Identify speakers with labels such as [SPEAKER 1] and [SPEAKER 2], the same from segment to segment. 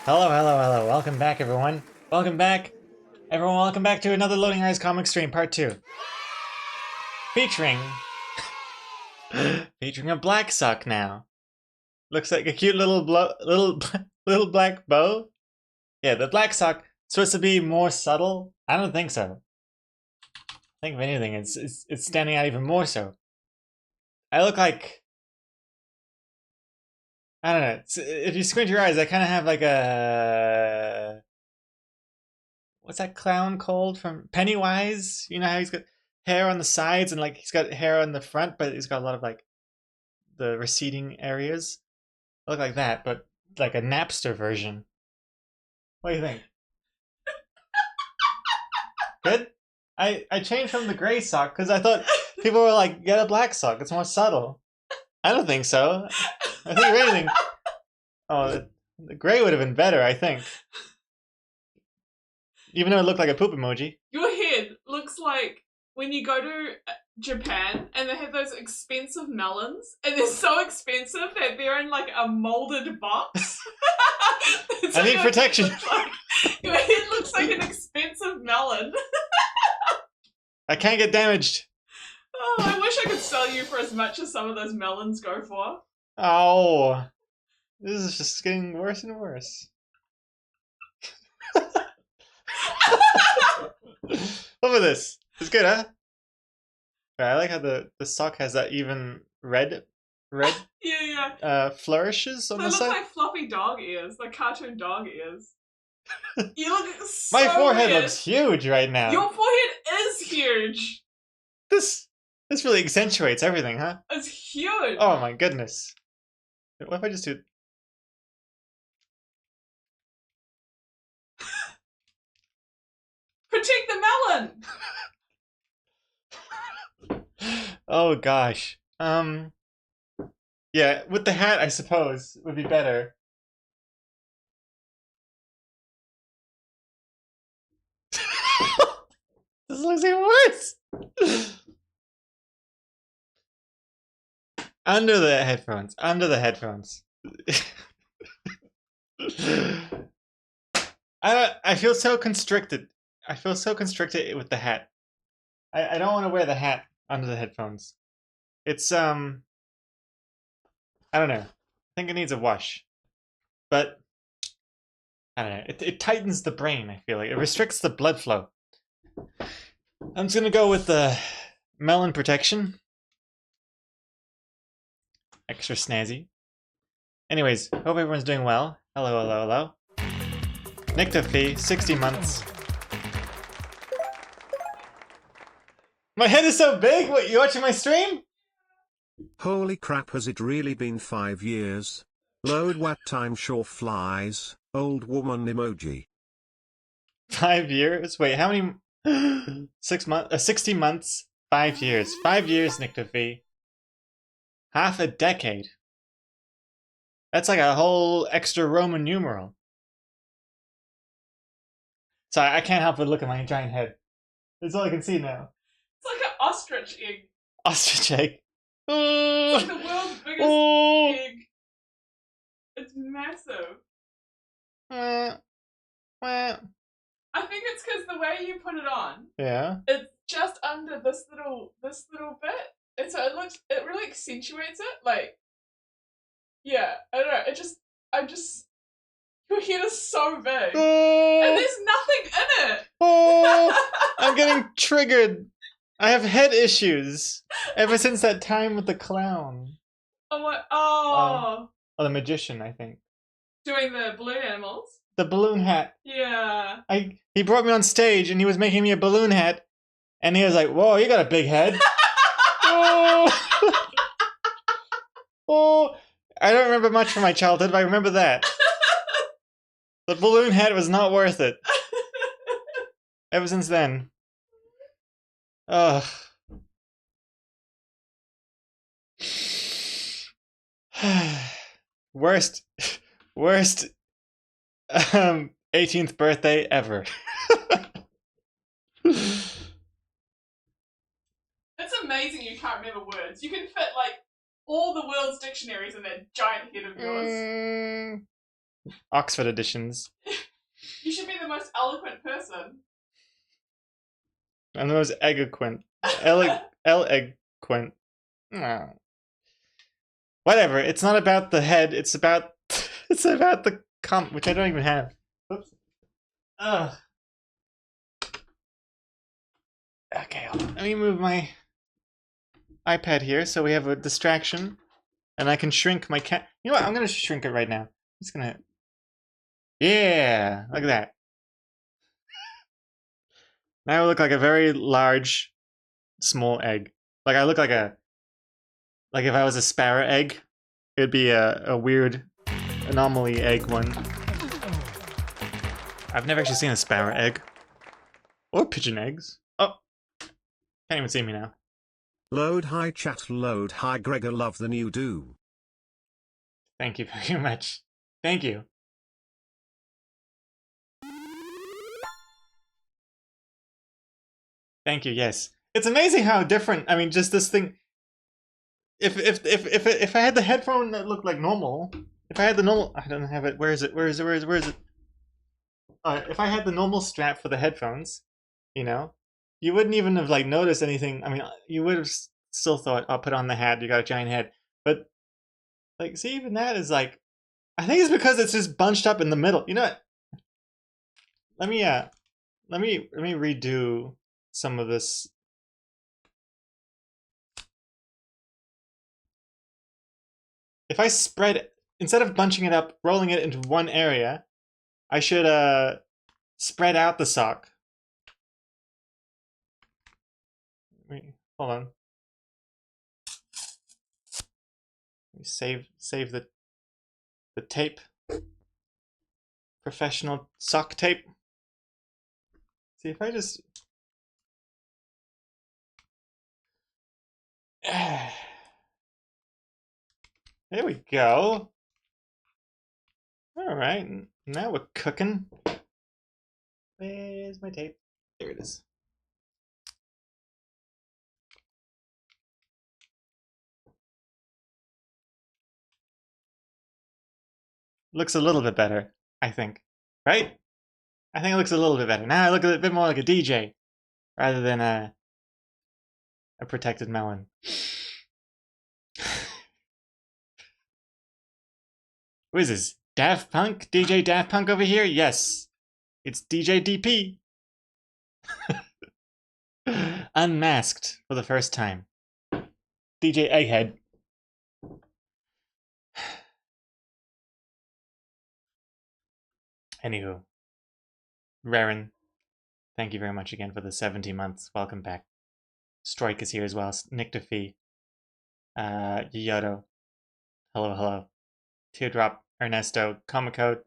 [SPEAKER 1] Hello, hello, hello. Welcome back, everyone. Welcome back. Everyone, welcome back to another Loading Eyes comic stream, part 2. Featuring... featuring a black sock now. Looks like a cute little black bow. Yeah, the black sock supposed to be more subtle. I don't think so. I think if anything, it's standing out even more so. I look like... I don't know. If you squint your eyes, I kind of have like a... What's that clown called from Pennywise? You know how he's got hair on the sides and like he's got hair on the front, but he's got a lot of like the receding areas. I look like that, but like a Napster version. What do you think? Good? I changed from the gray sock because I thought people were like, get a black sock, it's more subtle. I don't think so. I think if anything, oh, the gray would have been better, I think. Even though it looked like a poop emoji.
[SPEAKER 2] Your head looks like when you go to Japan and they have those expensive melons and they're so expensive that they're in like a molded box.
[SPEAKER 1] I need protection.
[SPEAKER 2] Your head looks like an expensive melon.
[SPEAKER 1] I can't get damaged.
[SPEAKER 2] Oh, I wish I could sell you for as much as some of those melons go for.
[SPEAKER 1] Oh, this is just getting worse and worse. Look at this. It's good, huh? I like how the sock has that even red
[SPEAKER 2] Yeah.
[SPEAKER 1] flourishes on
[SPEAKER 2] They
[SPEAKER 1] the
[SPEAKER 2] look
[SPEAKER 1] side.
[SPEAKER 2] like fluffy dog ears, like cartoon dog ears. You look so
[SPEAKER 1] My forehead
[SPEAKER 2] weird.
[SPEAKER 1] looks huge right now.
[SPEAKER 2] Your forehead is huge.
[SPEAKER 1] This really accentuates everything, huh?
[SPEAKER 2] It's huge.
[SPEAKER 1] Oh my goodness. What if I just do...
[SPEAKER 2] Protect the melon.
[SPEAKER 1] Oh gosh. Yeah, with the hat I suppose would be better. This looks even worse. Under the headphones. I feel so constricted. I feel so constricted with the hat. I don't want to wear the hat under the headphones. It's I don't know. I think it needs a wash. But I don't know. It tightens the brain, I feel like. It restricts the blood flow. I'm just gonna go with the melon protection. Extra snazzy. Anyways, hope everyone's doing well. Hello, hello, hello. Nictafee, 60 months. My head is so big! What, you watching my stream?
[SPEAKER 3] Holy crap, has it really been 5 years? Load what time sure flies, old woman emoji.
[SPEAKER 1] 5 years? Wait, how many? 6 months? 60 months? 5 years. 5 years, Nictafee. Half a decade. That's like a whole extra Roman numeral. Sorry, I can't help but look at my giant head. That's all I can see now.
[SPEAKER 2] It's like an ostrich egg.
[SPEAKER 1] Ostrich egg.
[SPEAKER 2] It's like the world's biggest egg. It's massive. I think it's because the way you put it on,
[SPEAKER 1] Yeah.
[SPEAKER 2] it's just under this little bit, and so it really accentuates it. Like, yeah, I don't know. Your head is so big, and there's nothing in it.
[SPEAKER 1] I'm getting triggered. I have head issues ever since that time with the clown.
[SPEAKER 2] Oh,
[SPEAKER 1] Oh, the magician, I think.
[SPEAKER 2] doing the balloon animals.
[SPEAKER 1] The balloon hat.
[SPEAKER 2] Yeah.
[SPEAKER 1] He brought me on stage and he was making me a balloon hat, and he was like, "Whoa, you got a big head." Oh, I don't remember much from my childhood, but I remember that. The balloon hat was not worth it. Ever since then. Ugh. worst 18th birthday ever.
[SPEAKER 2] It's amazing you can't remember words. You can fit like all the world's dictionaries in that giant head of yours.
[SPEAKER 1] Oxford editions.
[SPEAKER 2] You should be the most eloquent person.
[SPEAKER 1] I'm the most eloquent. Eloquent. Oh. Whatever. It's not about the head. It's about it's about the comp, which I don't even have. Oops. Ugh. Okay, hold on. Let me move my iPad here so we have a distraction, and I can shrink my cat. You know what? I'm gonna shrink it right now. I'm just gonna. Yeah, look at that. Now I look like a very large, small egg. Like I look like a. Like if I was a sparrow egg, it'd be a weird anomaly egg one. I've never actually seen a sparrow egg. Or pigeon eggs. Oh, can't even see me now.
[SPEAKER 3] Load high chat, load high Gregor, love the new do.
[SPEAKER 1] Thank you very much. Thank you. Thank you, yes. It's amazing how different, I mean, just this thing. If I had the headphone that looked like normal, if I had the normal, I don't have it. Where is it? Where is it? Where is it? Where is it? If I had the normal strap for the headphones, you know, you wouldn't even have like noticed anything. I mean, you would have still thought, "I'll put on the hat. You got a giant head." But like, see, even that is like, I think it's because it's just bunched up in the middle. You know what? Let me let me redo some of this. If I spread it, instead of bunching it up, rolling it into one area, I should spread out the sock. Wait, hold on. Let me save the tape. Professional sock tape. See if I just there we go. All right, now we're cooking. Where's my tape? There it is. Looks a little bit better, I think. Right? I think it looks a little bit better. Now I look a bit more like a DJ rather than a protected melon. Who is this? Daft Punk? DJ Daft Punk over here? Yes. It's DJ DP. Unmasked for the first time. DJ Egghead. Anywho. Raren, thank you very much again for the 70 months. Welcome back. Strike is here as well. Nick DeFee. Yodo. Hello, hello. Teardrop, Ernesto, Comicode,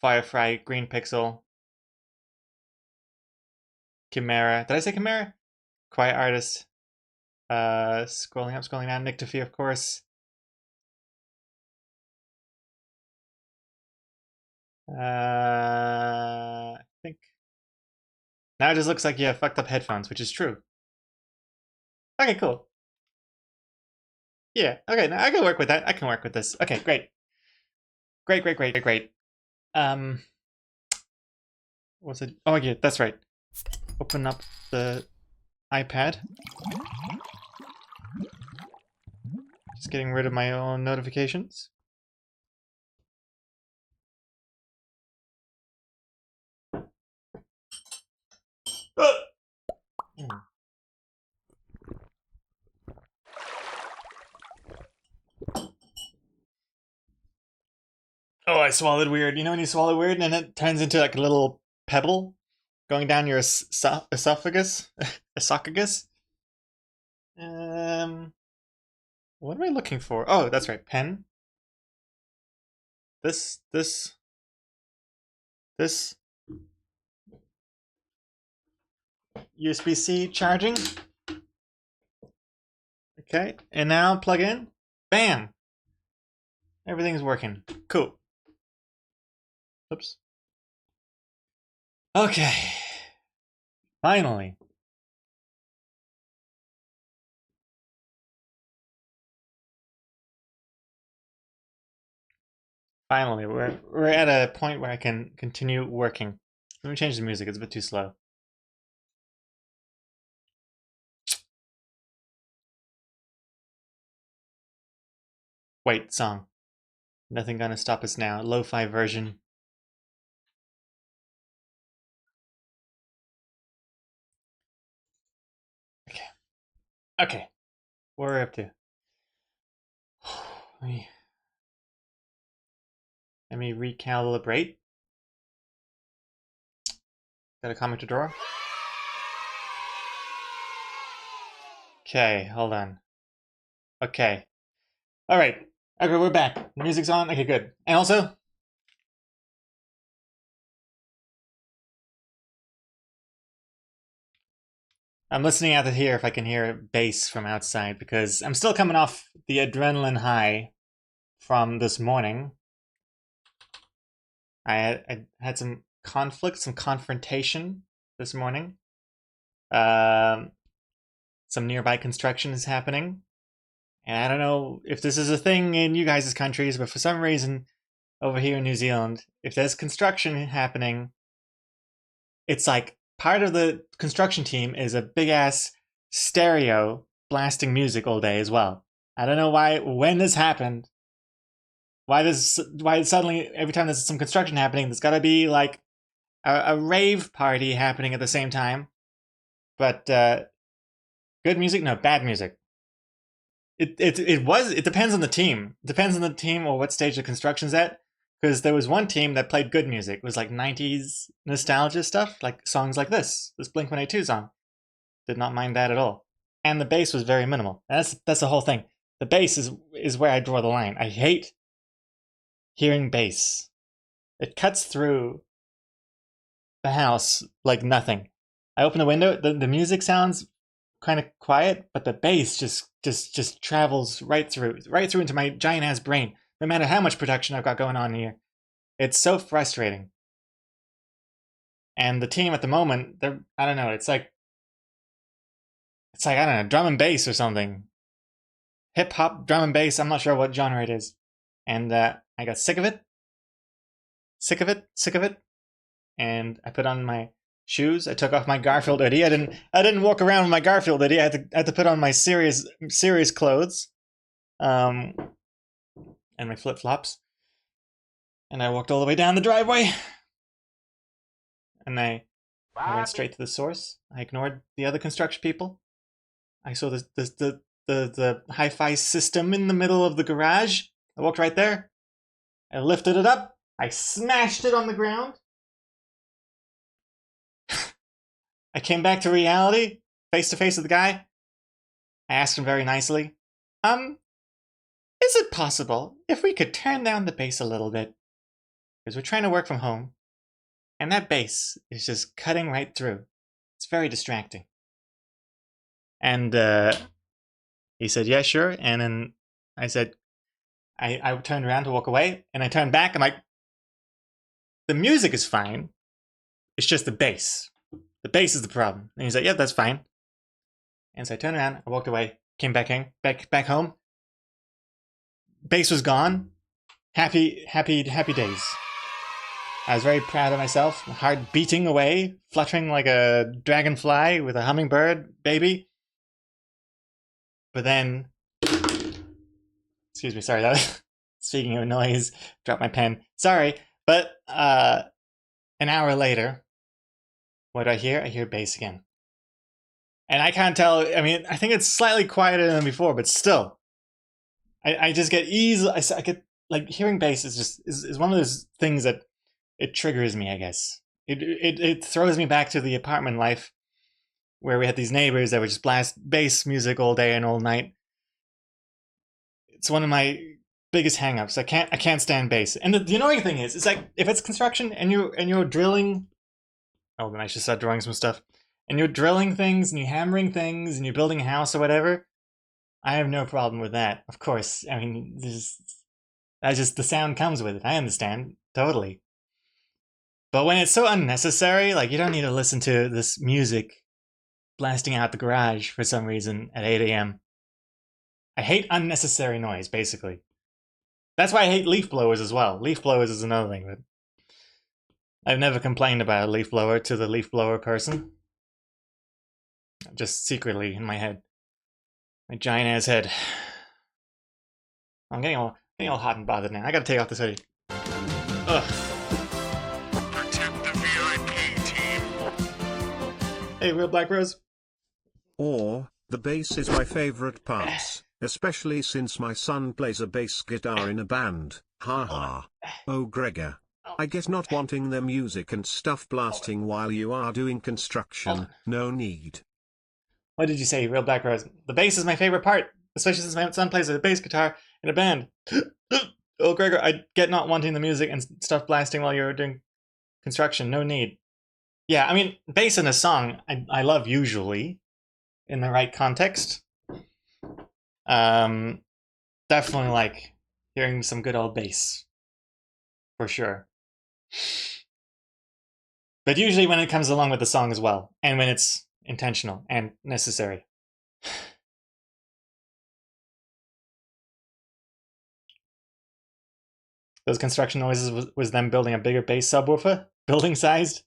[SPEAKER 1] Firefly, Green Pixel, Chimera. Did I say Chimera? Quiet Artist. Scrolling up, scrolling down. Nick DeFee, of course. I think. Now it just looks like you have fucked up headphones, which is true. Okay, cool. Yeah, okay, now I can work with that. I can work with this. Okay, great. Great, great, great, great, great. What's it? Oh, yeah, that's right. Open up the iPad. Just getting rid of my own notifications. Oh, I swallowed weird. You know when you swallow weird and it turns into like a little pebble going down your esophagus? Esophagus? What am I looking for? Oh, that's right, pen. This. USB-C charging. Okay, and now plug in. Bam! Everything's working. Cool. Oops. Okay. Finally. Finally, we're at a point where I can continue working. Let me change the music. It's a bit too slow. Wait, song. Nothing gonna stop us now. Lo-fi version. Okay. Okay. What are we up to? Let me recalibrate. Got a comic to draw? Okay, hold on. Okay. Alright. Okay, we're back. The music's on. Okay, good. And also, I'm listening out to hear if I can hear bass from outside because I'm still coming off the adrenaline high from this morning. I had some conflict, some confrontation this morning. Some nearby construction is happening. And I don't know if this is a thing in you guys' countries, but for some reason, over here in New Zealand, if there's construction happening, it's like part of the construction team is a big ass stereo blasting music all day as well. I don't know when this happened, why suddenly every time there's some construction happening, there's got to be like a rave party happening at the same time. But good music, no, bad music. It depends on the team. It depends on the team or what stage the construction's at. Because there was one team that played good music. It was like 90s nostalgia stuff, like songs like this Blink-182 song. Did not mind that at all. And the bass was very minimal. That's the whole thing. The bass is where I draw the line. I hate hearing bass. It cuts through the house like nothing. I open the window, the music sounds kind of quiet, but the bass just travels right through into my giant ass brain. No matter how much production I've got going on here, it's so frustrating. And the team at the moment, I don't know, it's like I don't know, drum and bass or something, hip hop drum and bass. I'm not sure what genre it is, and I got sick of it, and I put on my shoes. I took off my Garfield hoodie. I didn't walk around with my Garfield hoodie. I had to put on my serious clothes, and my flip flops. And I walked all the way down the driveway. And I went straight to the source. I ignored the other construction people. I saw the hi-fi system in the middle of the garage. I walked right there. I lifted it up. I smashed it on the ground. I came back to reality, face to face with the guy. I asked him very nicely, is it possible if we could turn down the bass a little bit? Because we're trying to work from home, and that bass is just cutting right through. It's very distracting. And he said, yeah, sure. And then I said, I turned around to walk away, and I turned back. I'm like, the music is fine. It's just the bass. The bass is the problem. And he's like, yeah, that's fine. And so I turned around, I walked away, came back home. Bass was gone. Happy days. I was very proud of myself. My heart beating away, fluttering like a dragonfly with a hummingbird baby. But then, excuse me, sorry, that was, speaking of noise, dropped my pen. Sorry, but an hour later, what do I hear? I hear bass again. And I can't tell, I mean, I think it's slightly quieter than before, but still. I just get easily, I get, like, hearing bass is one of those things that it triggers me, I guess. It throws me back to the apartment life where we had these neighbors that would just blast bass music all day and all night. It's one of my biggest hangups. I can't stand bass. And the annoying thing is, it's like if it's construction and you're drilling. Oh, then I should start drawing some stuff. And you're drilling things and you're hammering things and you're building a house or whatever. I have no problem with that. Of course, I mean, that's just the sound comes with it. I understand totally. But when it's so unnecessary, like you don't need to listen to this music blasting out the garage for some reason at 8 a.m. I hate unnecessary noise, basically. That's why I hate leaf blowers as well. Leaf blowers is another thing that I've never complained about a leaf blower to the leaf blower person. Just secretly in my head. My giant ass head. I'm getting all hot and bothered now. I gotta take off this hoodie. Ugh.
[SPEAKER 3] Protect the VIP team.
[SPEAKER 1] Hey, real Black Rose.
[SPEAKER 3] Or, the bass is my favorite part, especially since my son plays a bass guitar in a band. Haha. Oh Gregor. I get not wanting their music and stuff blasting while you are doing construction. No need.
[SPEAKER 1] What did you say, real Black Rose? The bass is my favorite part, especially since my son plays a bass guitar in a band. Oh, Gregor, I get not wanting the music and stuff blasting while you're doing construction. No need. Yeah, I mean, bass in a song, I love usually, in the right context. Definitely like hearing some good old bass, for sure. But usually when it comes along with the song as well, and when it's intentional and necessary. Those construction noises was them building a bigger bass subwoofer, building sized.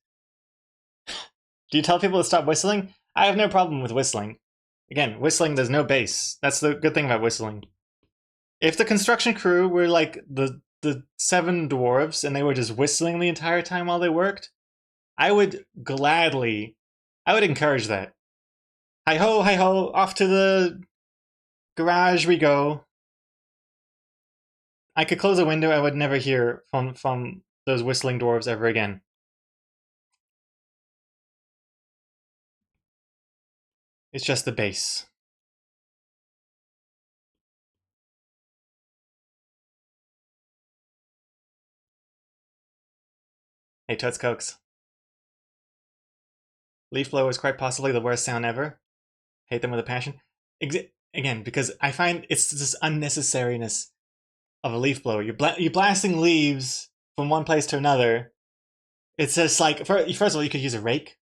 [SPEAKER 1] Do you tell people to stop whistling? I have no problem with whistling. Again, whistling, there's no bass. That's the good thing about whistling. If the construction crew were like the 7 dwarves and they were just whistling the entire time while they worked, I would encourage that. Hi ho, off to the garage we go. I could close a window, I would never hear from those whistling dwarves ever again. It's just the bass. Hey, Toots Cokes. Leaf blower is quite possibly the worst sound ever. Hate them with a passion. Again, because I find it's this unnecessariness of a leaf blower. You're blasting leaves from one place to another. It's just like, first of all, you could use a rake.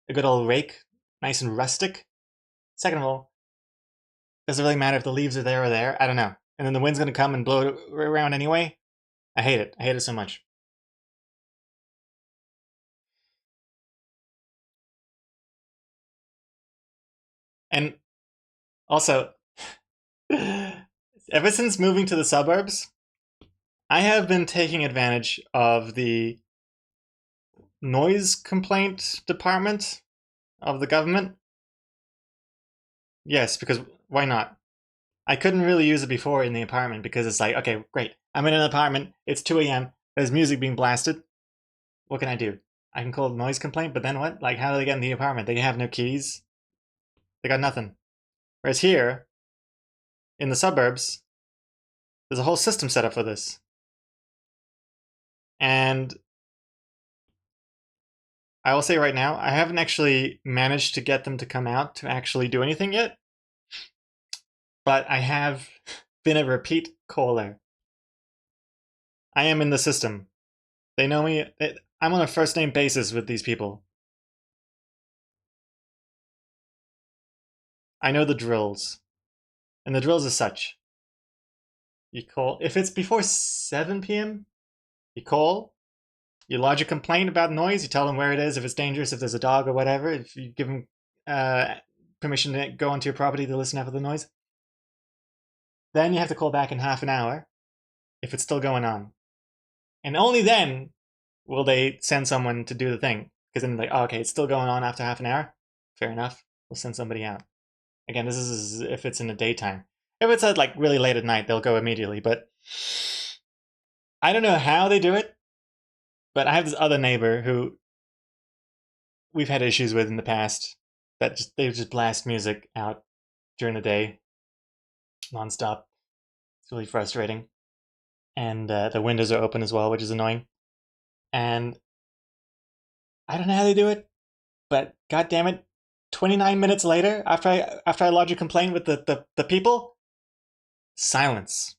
[SPEAKER 1] A good old rake. Nice and rustic. Second of all, does it really matter if the leaves are there or there? I don't know. And then the wind's gonna come and blow it around anyway. I hate it. I hate it so much. And also, ever since moving to the suburbs, I have been taking advantage of the noise complaint department of the government. Yes, because why not? I couldn't really use it before in the apartment because it's like, okay, great. I'm in an apartment. It's 2 a.m. There's music being blasted. What can I do? I can call the noise complaint, but then what? Like, how do they get in the apartment? They have no keys. They got nothing. Whereas here, in the suburbs, there's a whole system set up for this. And I will say right now, I haven't actually managed to get them to come out to actually do anything yet. But I have been a repeat caller. I am in the system. They know me. I'm on a first name basis with these people. I know the drills. And the drills are such. You call, if it's before 7 p.m., you call, you lodge a complaint about noise, you tell them where it is, if it's dangerous, if there's a dog or whatever, if you give them permission to go onto your property to listen out for the noise. Then you have to call back in half an hour if it's still going on. And only then will they send someone to do the thing. Because then they're like, oh, okay, it's still going on after half an hour. Fair enough. We'll send somebody out. Again, this is if it's in the daytime. If it's at like really late at night, they'll go immediately. But I don't know how they do it. But I have this other neighbor who we've had issues with in the past. That they just blast music out during the day, nonstop. It's really frustrating. And the windows are open as well, which is annoying. And I don't know how they do it, but god damn it, 29 minutes later, after I lodge a complaint with the people, silence.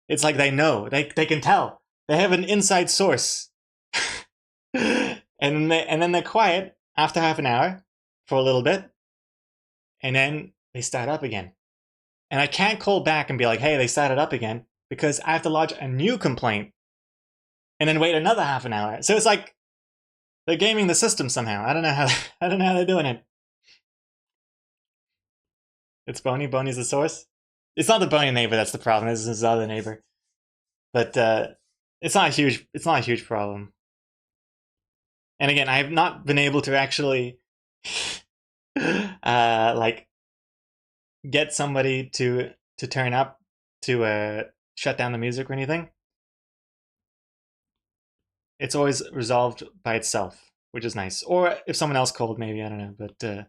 [SPEAKER 1] It's like they know, they can tell, they have an inside source, and then they're quiet after half an hour for a little bit, and then they start up again. And I can't call back and be like, hey, they started up again. because I have to lodge a new complaint and then wait another half an hour. So it's like they're gaming the system somehow. I don't know how I don't know how they're doing it. It's Boney. Boney's the source. It's not the Boney neighbor that's the problem. This is the other neighbor. But it's not a huge. It's not a huge problem. And again, I have not been able to actually like get somebody to turn up to shut down the music or anything. It's always resolved by itself, which is nice. Or if someone else called, maybe I don't know. But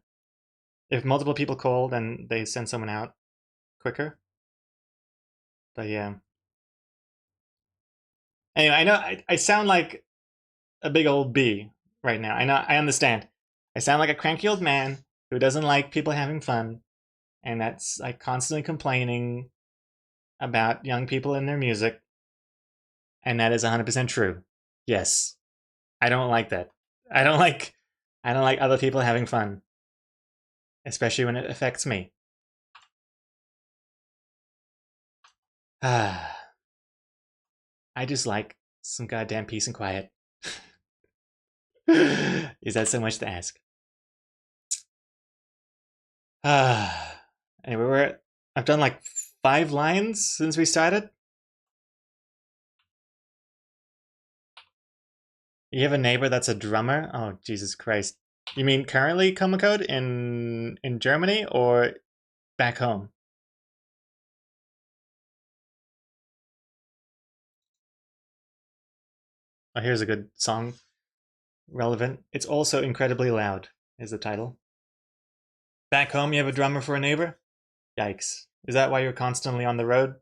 [SPEAKER 1] if multiple people call, then they send someone out quicker. But yeah. Anyway, I know I sound like a big old bee right now. I know, I understand. I sound like a cranky old man who doesn't like people having fun, and that's like constantly complaining about young people and their music, and that is 100% true. Yes, I don't like that. I don't like I don't like other people having fun, especially when it affects me. I just like some goddamn peace and quiet. Is that so much to ask? Anyway, I've done like 5 lines since we started. You have a neighbor that's a drummer? Oh, Jesus Christ. You mean currently Coma Code in Germany or back home? Oh, here's a good song. Relevant. It's also incredibly loud, is the title. Back home, you have a drummer for a neighbor? Yikes. Is that why you're constantly on the road?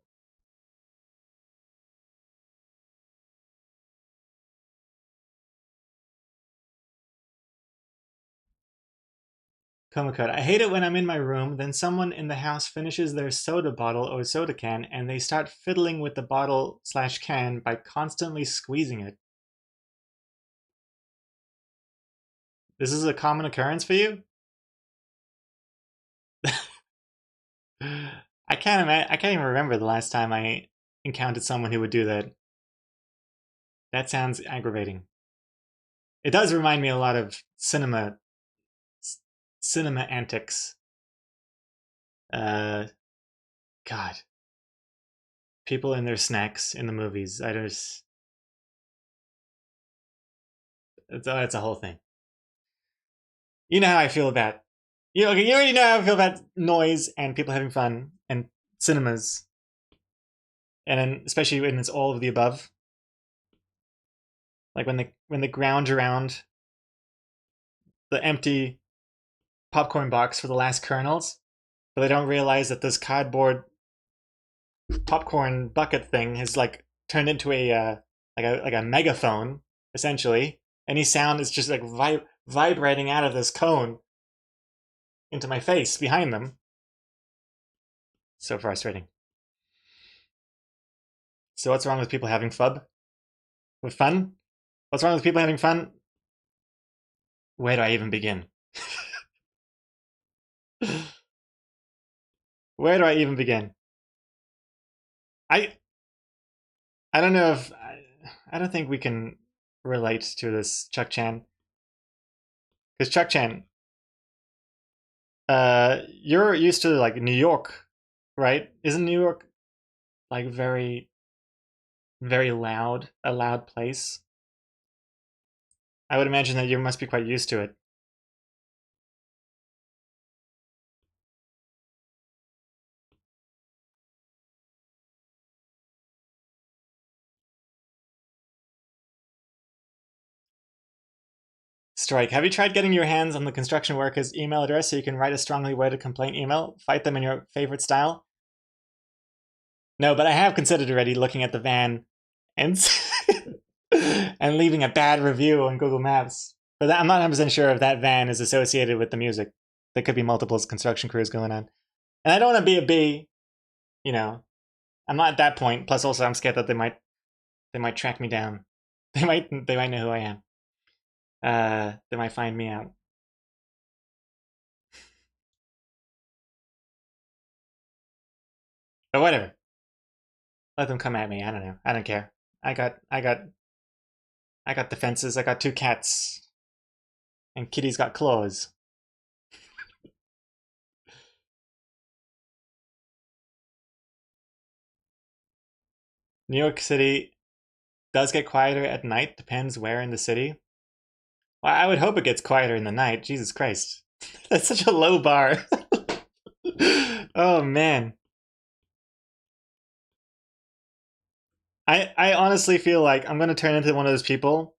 [SPEAKER 1] Coma Code. I hate it when I'm in my room, then someone in the house finishes their soda bottle or soda can, and they start fiddling with the bottle slash can by constantly squeezing it. This is a common occurrence for you? I can't even remember the last time I encountered someone who would do that. That sounds aggravating. It does remind me a lot of cinema antics. Uh, God, people and their snacks in the movies. I just it's a whole thing. You know how I feel about you already know how I feel about noise and people having fun and cinemas, and then especially when it's all of the above. Like when they ground around the empty popcorn box for the last kernels, but they don't realize that this cardboard popcorn bucket thing has like turned into a like a megaphone essentially. Any sound is just like vibrating out of this cone into my face behind them. So frustrating. So what's wrong with people having fun? With fun? What's wrong with people having fun? Where do I even begin? Where do I even begin? I I don't know if I don't think we can relate to this Chuck Chan because Chuck Chan, you're used to like New York, right? Isn't New York like very loud, a loud place? I would imagine that you must be quite used to it. Strike. Have you tried getting your hands on the construction workers' email address so you can write a strongly worded complaint email? Fight them in your favorite style? No, but I have considered already looking at the van and and leaving a bad review on Google Maps. But I'm not 100% sure if that van is associated with the music. There could be multiple construction crews going on. And I don't want to be a bee, you know. I'm not at that point. Plus also I'm scared that they might track me down. They might know who I am. They might find me out. But whatever. Let them come at me. I don't know. I don't care. I got defenses. I got 2 cats, and Kitty's got claws. New York City does get quieter at night. Depends where in the city. Well, I would hope it gets quieter in the night. Jesus Christ, that's such a low bar. Oh man. I honestly feel like I'm gonna turn into one of those people,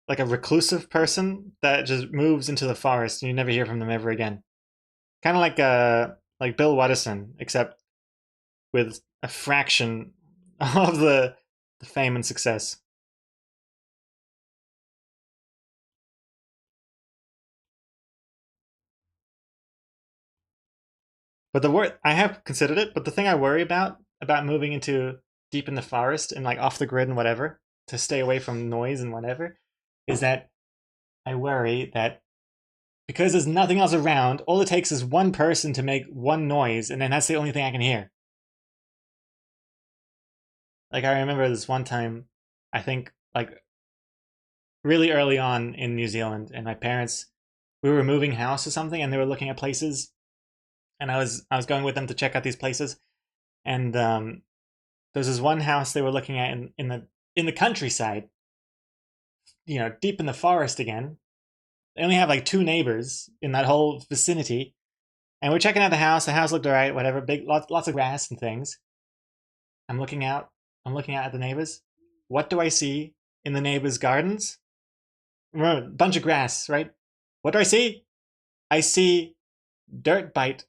[SPEAKER 1] like a reclusive person that just moves into the forest and you never hear from them ever again. Kind of like Bill Watterson, except with a fraction of the fame and success. But the word I have considered it, but the thing I worry about moving into deep in the forest and like off the grid and whatever to stay away from noise and whatever is that I worry that because there's nothing else around, all it takes is one person to make one noise, and then that's the only thing I can hear. Like I remember this one time, I think like really early on in New Zealand, and my parents, we were moving house or something, and they were looking at places, and I was going with them to check out these places, and there's this one house they were looking at in the countryside, deep in the forest again. They only have like 2 neighbors in that whole vicinity, and we're checking out the house. The house looked alright, whatever. Big, lots of grass and things. I'm looking out. I'm looking out at the neighbors. What do I see in the neighbors' gardens? Remember, bunch of grass, right? What do I see? I see dirt bike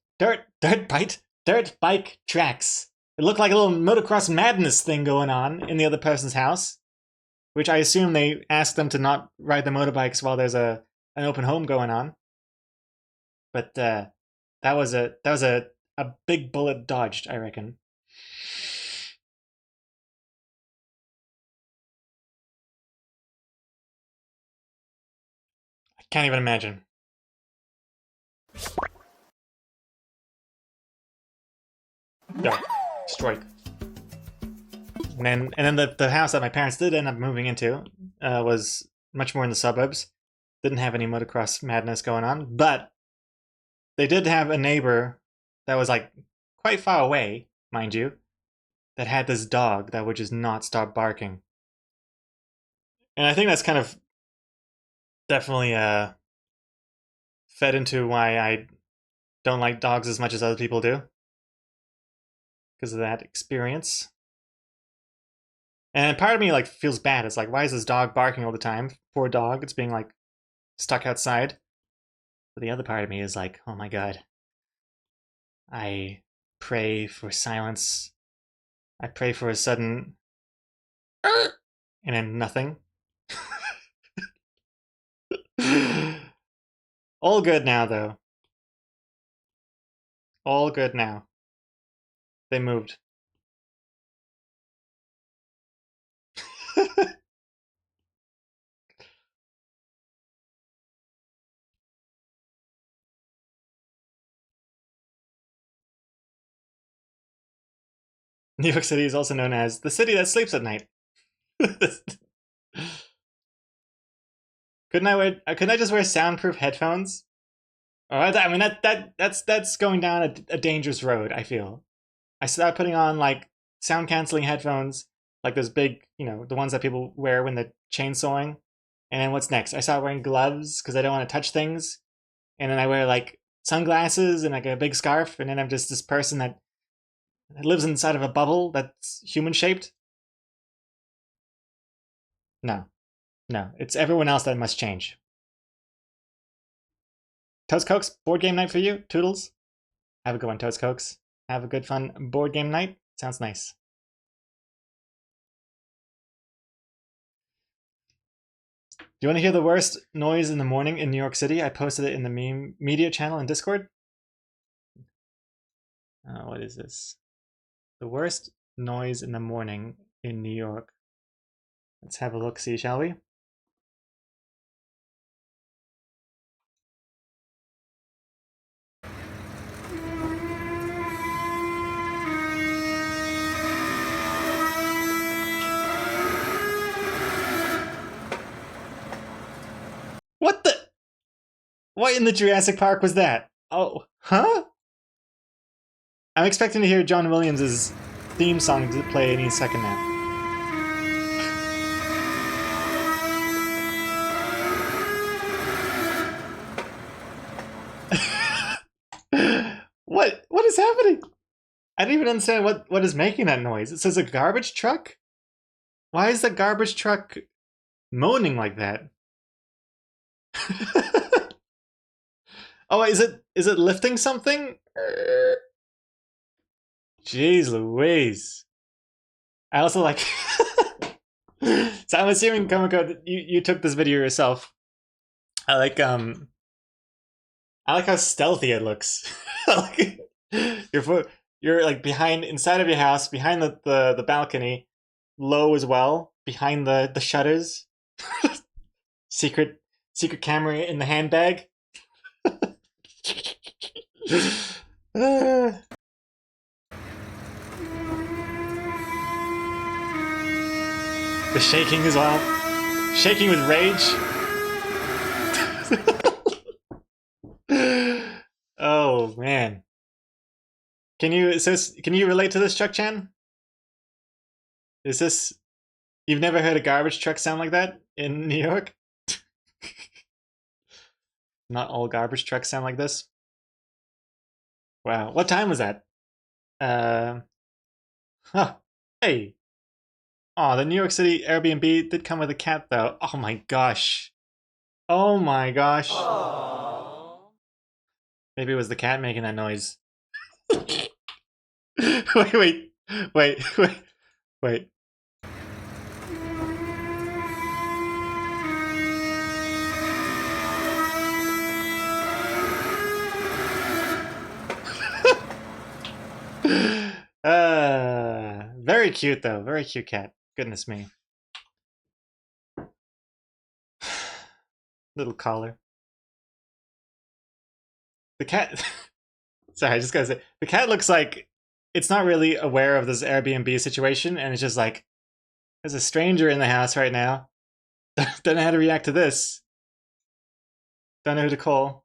[SPEAKER 1] tracks. It looked like a little motocross madness thing going on in the other person's house, which I assume they asked them to not ride the motorbikes while there's an open home going on. But that was a big bullet dodged, I reckon. I can't even imagine. Go. Strike. And then the house that my parents did end up moving into was much more in the suburbs. Didn't have any motocross madness going on, but they did have a neighbor that was like quite far away, mind you, that had this dog that would just not stop barking. And I think that's kind of definitely fed into why I don't like dogs as much as other people do, because of that experience. And part of me like feels bad. It's like, why is this dog barking all the time? Poor dog. It's being like stuck outside. But the other part of me is like, oh my god. I pray for silence. I pray for a sudden and then nothing. All good now though. All good now. They moved. New York City is also known as the city that sleeps at night. Couldn't I just wear soundproof headphones? I mean that's going down a dangerous road, I feel. I started putting on like sound canceling headphones, like those big, the ones that people wear when they're chainsawing. And then what's next? I started wearing gloves because I don't want to touch things. And then I wear like sunglasses and like a big scarf, and then I'm just this person that lives inside of a bubble that's human shaped. No, no, it's everyone else that must change. Toast Cokes, board game night for you, Toodles. Have a good one, Toast Cokes. Have a good fun board game night. Sounds nice. Do you want to hear the worst noise in the morning in New York City? I posted it in the meme media channel in Discord. What is this? The worst noise in the morning in New York. Let's have a look, see, shall we? What in the Jurassic Park was that? Oh, huh? I'm expecting to hear John Williams' theme song to play any second now. What is happening? I don't even understand what is making that noise. It says a garbage truck? Why is the garbage truck moaning like that? Oh, is it lifting something? Jeez Louise. I also like so I'm assuming Komiko that you took this video yourself. I like how stealthy it looks. Like, you're like behind inside of your house, behind the balcony, low as well, behind the shutters. secret camera in the handbag. The shaking as well. Shaking with rage. Oh man. Can you relate to this, Chuck Chan? Is this you've never heard a garbage truck sound like that in New York? Not all garbage trucks sound like this. Wow. What time was that? Huh. Hey. Oh, the New York City Airbnb did come with a cat though. Oh my gosh. Oh my gosh.
[SPEAKER 2] Aww.
[SPEAKER 1] Maybe it was the cat making that noise. Wait. Very cute though. Very cute cat. Goodness me. Little collar. The cat. Sorry, I just gotta say the cat looks like it's not really aware of this Airbnb situation, and it's just like there's a stranger in the house right now. Don't know how to react to this. Don't know who to call.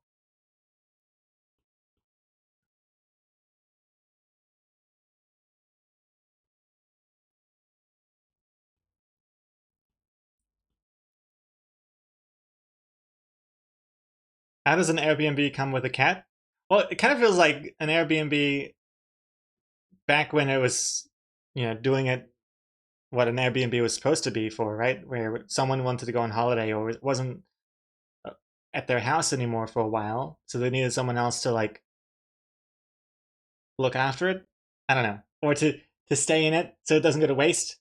[SPEAKER 1] How does an Airbnb come with a cat? Well, it kind of feels like an Airbnb back when it was, doing it what an Airbnb was supposed to be for, right? Where someone wanted to go on holiday or wasn't at their house anymore for a while, so they needed someone else to like look after it. I don't know, or to stay in it so it doesn't go to waste.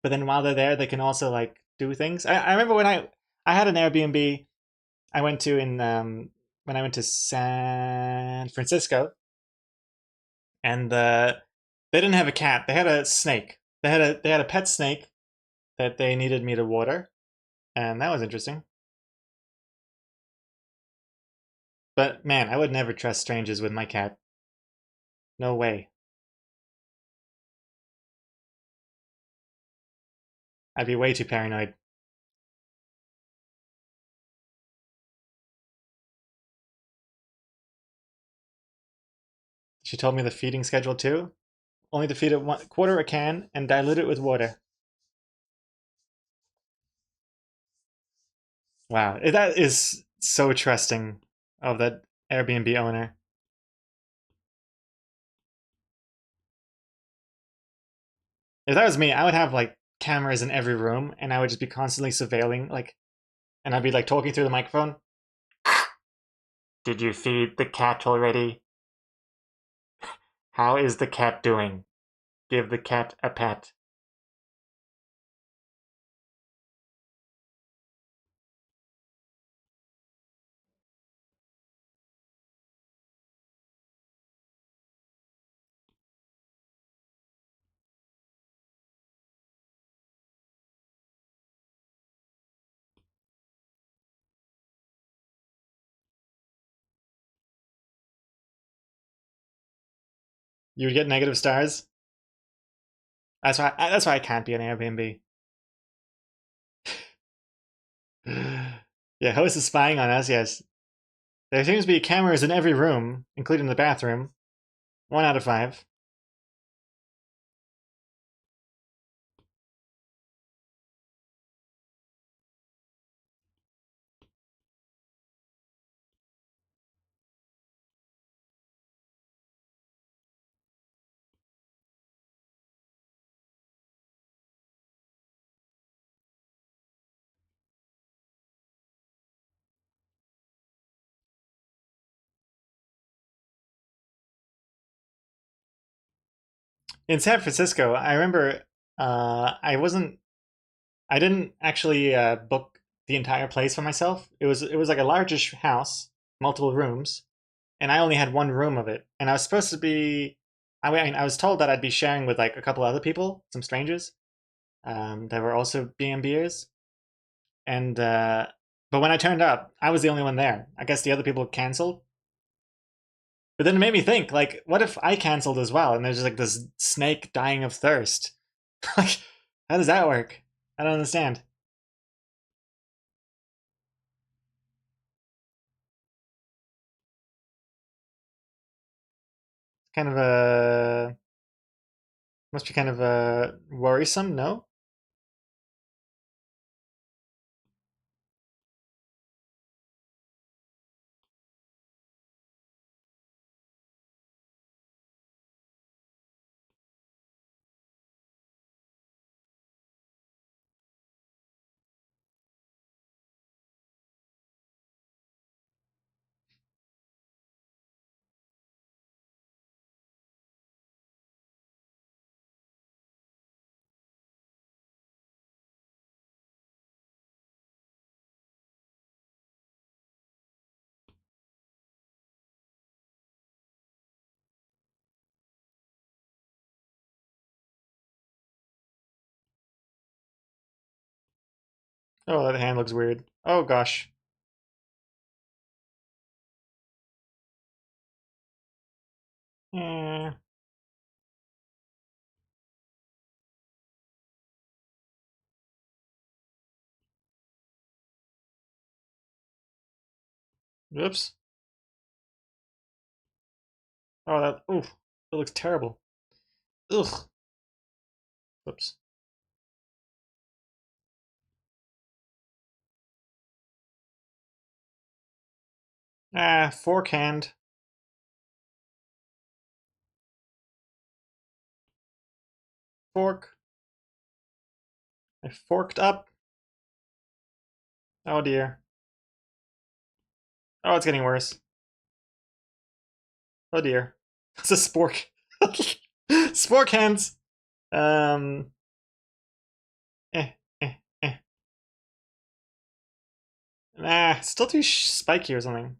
[SPEAKER 1] But then while they're there, they can also like do things. I remember when I had an Airbnb I went to in when I went to San Francisco, and they didn't have a cat. They had a snake. They had a pet snake that they needed me to water, and that was interesting. But man, I would never trust strangers with my cat. No way. I'd be way too paranoid. She told me the feeding schedule too. Only to feed it quarter a can and dilute it with water. Wow, that is so trusting of that Airbnb owner. If that was me, I would have like cameras in every room, and I would just be constantly surveilling, like, and I'd be like talking through the microphone. Did you feed the cat already? How is the cat doing? Give the cat a pet. You would get negative stars. That's why I can't be an Airbnb. Yeah, host is spying on us. Yes. There seems to be cameras in every room, including the bathroom. 1 out of 5. In San Francisco, I remember I didn't actually book the entire place for myself. It was like a largish house, multiple rooms, and I only had one room of it. And I was supposed to be, I was told that I'd be sharing with like a couple other people, some strangers, that were also B&Bers. And but when I turned up, I was the only one there. I guess the other people canceled. But then it made me think, like, what if I canceled as well? And there's just like this snake dying of thirst. Like, how does that work? I don't understand. Kind of a must be kind of worrisome, no? Oh, that hand looks weird. Oh gosh. Eh, whoops. Oh, that looks terrible. Ugh. Whoops. Ah, fork. Fork. I forked up. Oh dear. Oh, it's getting worse. Oh dear. It's a spork. Spork hands. Um. Eh. Eh. Eh. Nah, still too spiky or something.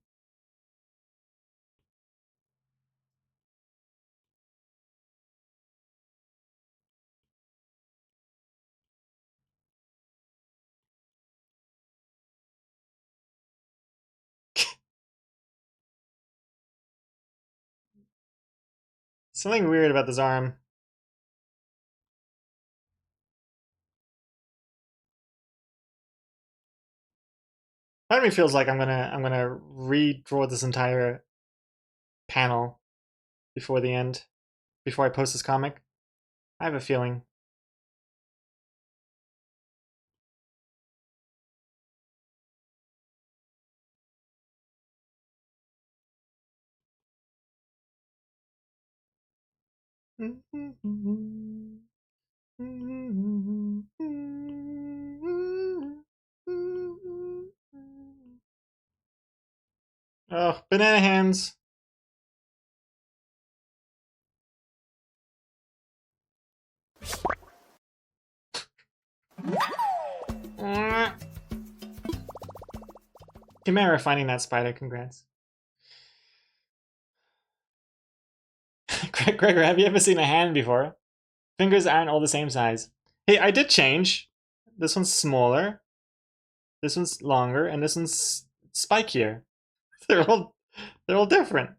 [SPEAKER 1] Something weird about this arm. Part of me feels like I'm gonna redraw this entire panel before the end, before I post this comic. I have a feeling. Oh, banana hands. Chimera finding that spider. Congrats. Gregor, have you ever seen a hand before? Fingers aren't all the same size. Hey, I did change. This one's smaller. This one's longer, and this one's spikier. They're all they're all different.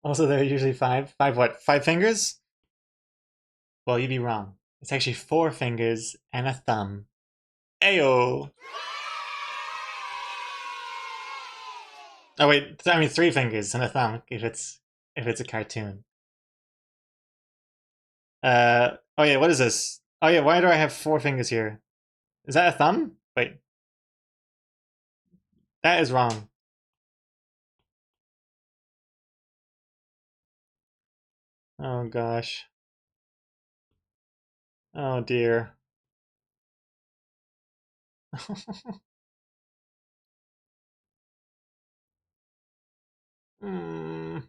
[SPEAKER 1] Also, there are usually five. Five what? 5 fingers? Well, you'd be wrong. It's actually 4 fingers and a thumb. Ayo! Oh wait, I mean 3 fingers and a thumb if it's a cartoon. Oh yeah, what is this? Oh yeah, why do I have 4 fingers here? Is that a thumb? Wait, that is wrong. Oh gosh. Oh dear. Hmm.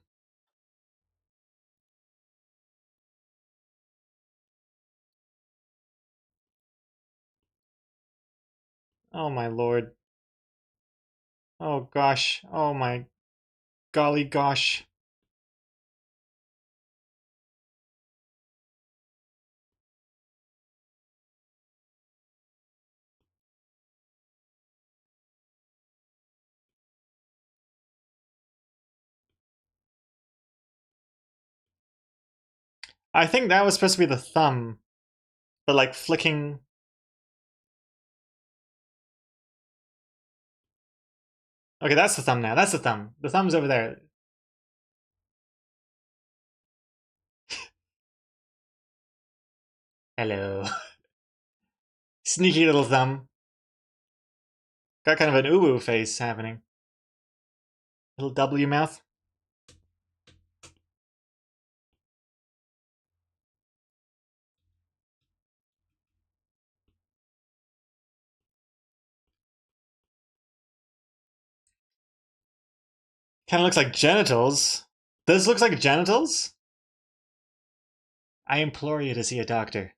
[SPEAKER 1] Oh my lord. Oh gosh. Oh my golly gosh. I think that was supposed to be the thumb, but like flicking. Okay, that's the thumb now. That's the thumb. The thumb's over there. Hello. Sneaky little thumb. Got kind of an uwu face happening. Little W mouth. Kind of looks like genitals. This looks like genitals? I implore you to see a doctor.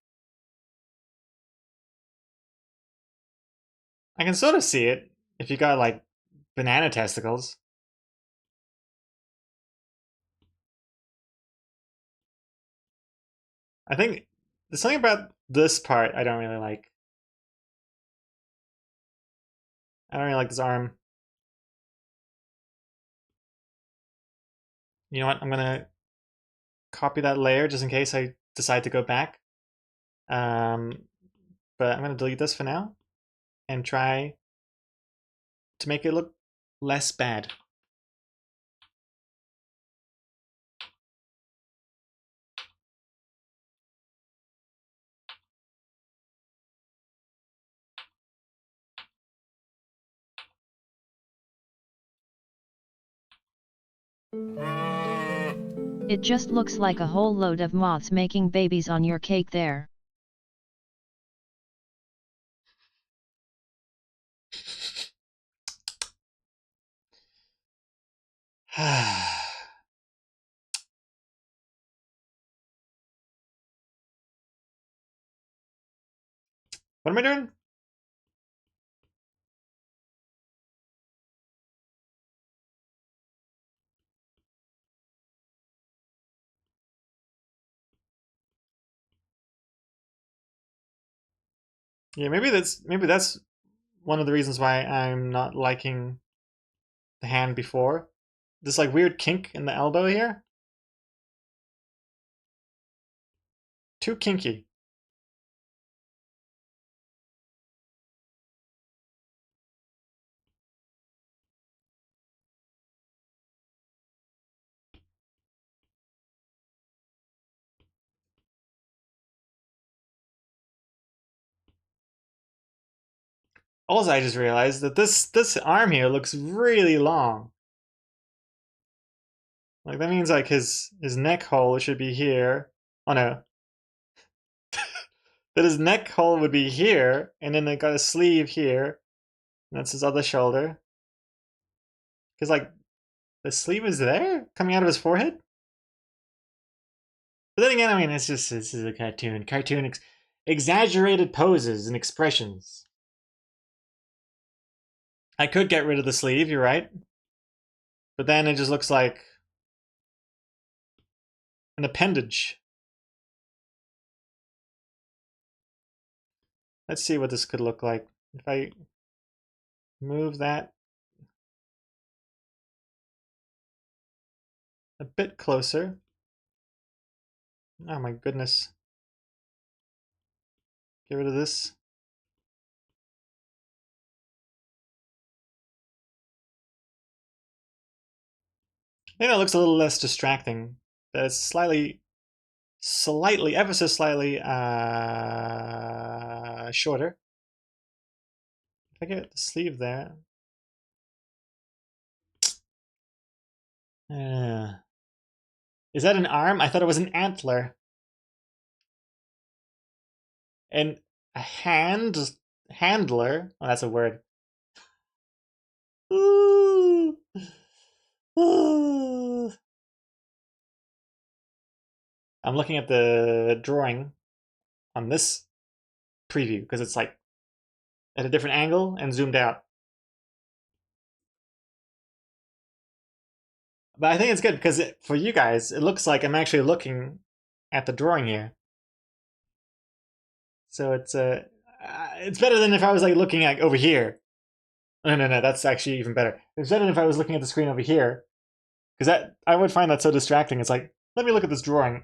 [SPEAKER 1] I can sort of see it if you got like banana testicles. I think there's something about this part I don't really like. I don't really like this arm. You know what? I'm gonna copy that layer just in case I decide to go back. Um, but I'm gonna delete this for now and try to make it look less bad.
[SPEAKER 4] It just looks like a whole load of moths making babies on your cake there. What am I doing? Yeah, maybe that's one of the reasons why I'm not liking the hand before. This like weird kink in the elbow here. Too kinky. Also, I just realized that this arm here looks really long. Like that means like his neck hole should be here. Oh no. That his neck hole would be here, and then they got a sleeve here. And that's his other shoulder. Because like the sleeve is there? Coming out of his forehead? But then again, I mean, it's just this is a cartoon. Exaggerated poses and expressions. I could get rid of the sleeve, you're right. But then it just looks like an appendage. Let's see what this could look like. If I move that. a bit closer. Oh my goodness. Get rid of this. I think that looks a little less distracting. That's slightly, ever so slightly shorter. If I get the sleeve there. Is that an arm? I thought it was an antler. And a handler. Oh, that's a word. Ooh. Ooh. I'm looking at the drawing on this preview because it's like at a different angle and zoomed out. But I think it's good because for you guys, it looks like I'm actually looking at the drawing here. So it's better than if I was like looking at over here. No, that's actually even better. It's better than if I was looking at the screen over here, because that I would find that so distracting. It's like, let me look at this drawing.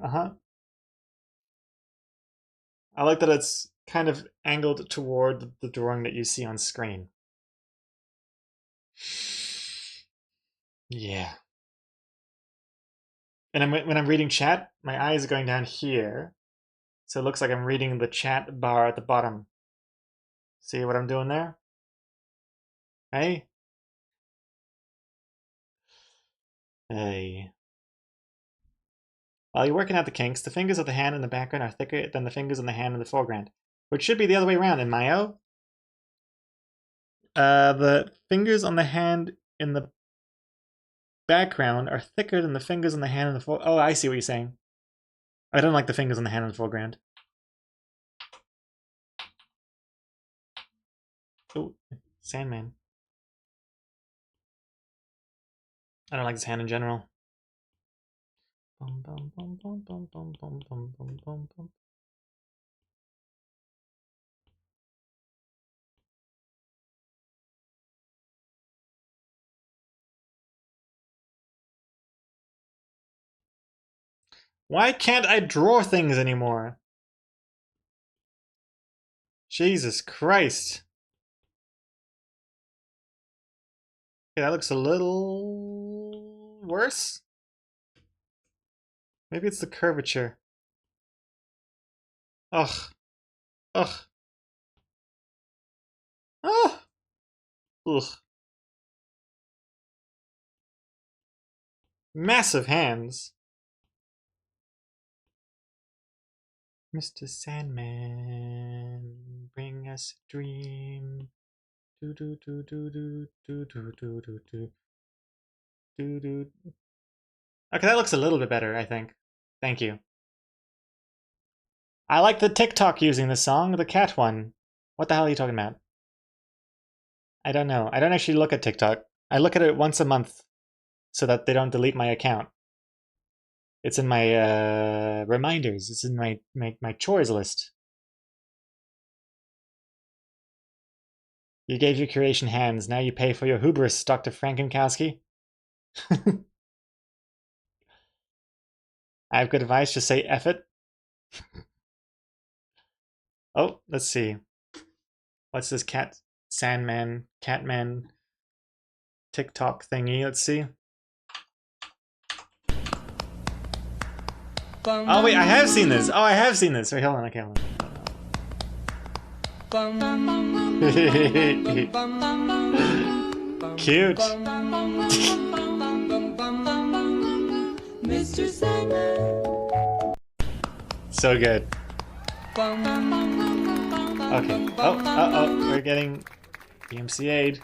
[SPEAKER 4] I like that it's kind of angled toward the drawing that you see on screen. Yeah. And when I'm reading chat, my eyes are going down here. So it looks like I'm reading the chat bar at the bottom. See what I'm doing there? Hey? Hey. While you're working out the kinks, the fingers of the hand in the background are thicker than the fingers on the hand in the foreground. Which should be the other way around in Mayo. The fingers on the hand in the background are thicker than the fingers on the hand in the foreground. Oh, I see what you're saying. I don't like the fingers on the hand in the foreground. Oh, Sandman. I don't like this hand in general. Bum, bum, bum, bum, bum, bum, bum, bum, bum, bum, bum. Why can't I draw things anymore? Jesus Christ. Okay, that looks a little worse. Maybe it's the curvature. Ugh. Ugh. Ah. Ugh. Massive hands. Mr. Sandman, bring us a dream. Do do do do do do do do do do do do. Okay, that looks a little bit better, I think. Thank you. I like the TikTok using the song, the cat one. What the hell are you talking about? I don't know. I don't actually look at TikTok. I look at it once a month so that they don't delete my account. It's in my reminders. It's in my chores list. You gave your creation hands. Now you pay for your hubris, Dr. Frankenkowski. I have good advice. Just say F it. Oh, let's see. What's this Catman TikTok thingy? Let's see. Oh wait, I have seen this. Oh, I have seen this. Wait, hold on. Okay, hold on. Cute.
[SPEAKER 5] Mr. Sandman.
[SPEAKER 4] So good. Okay. Oh, we're getting DMCA'd.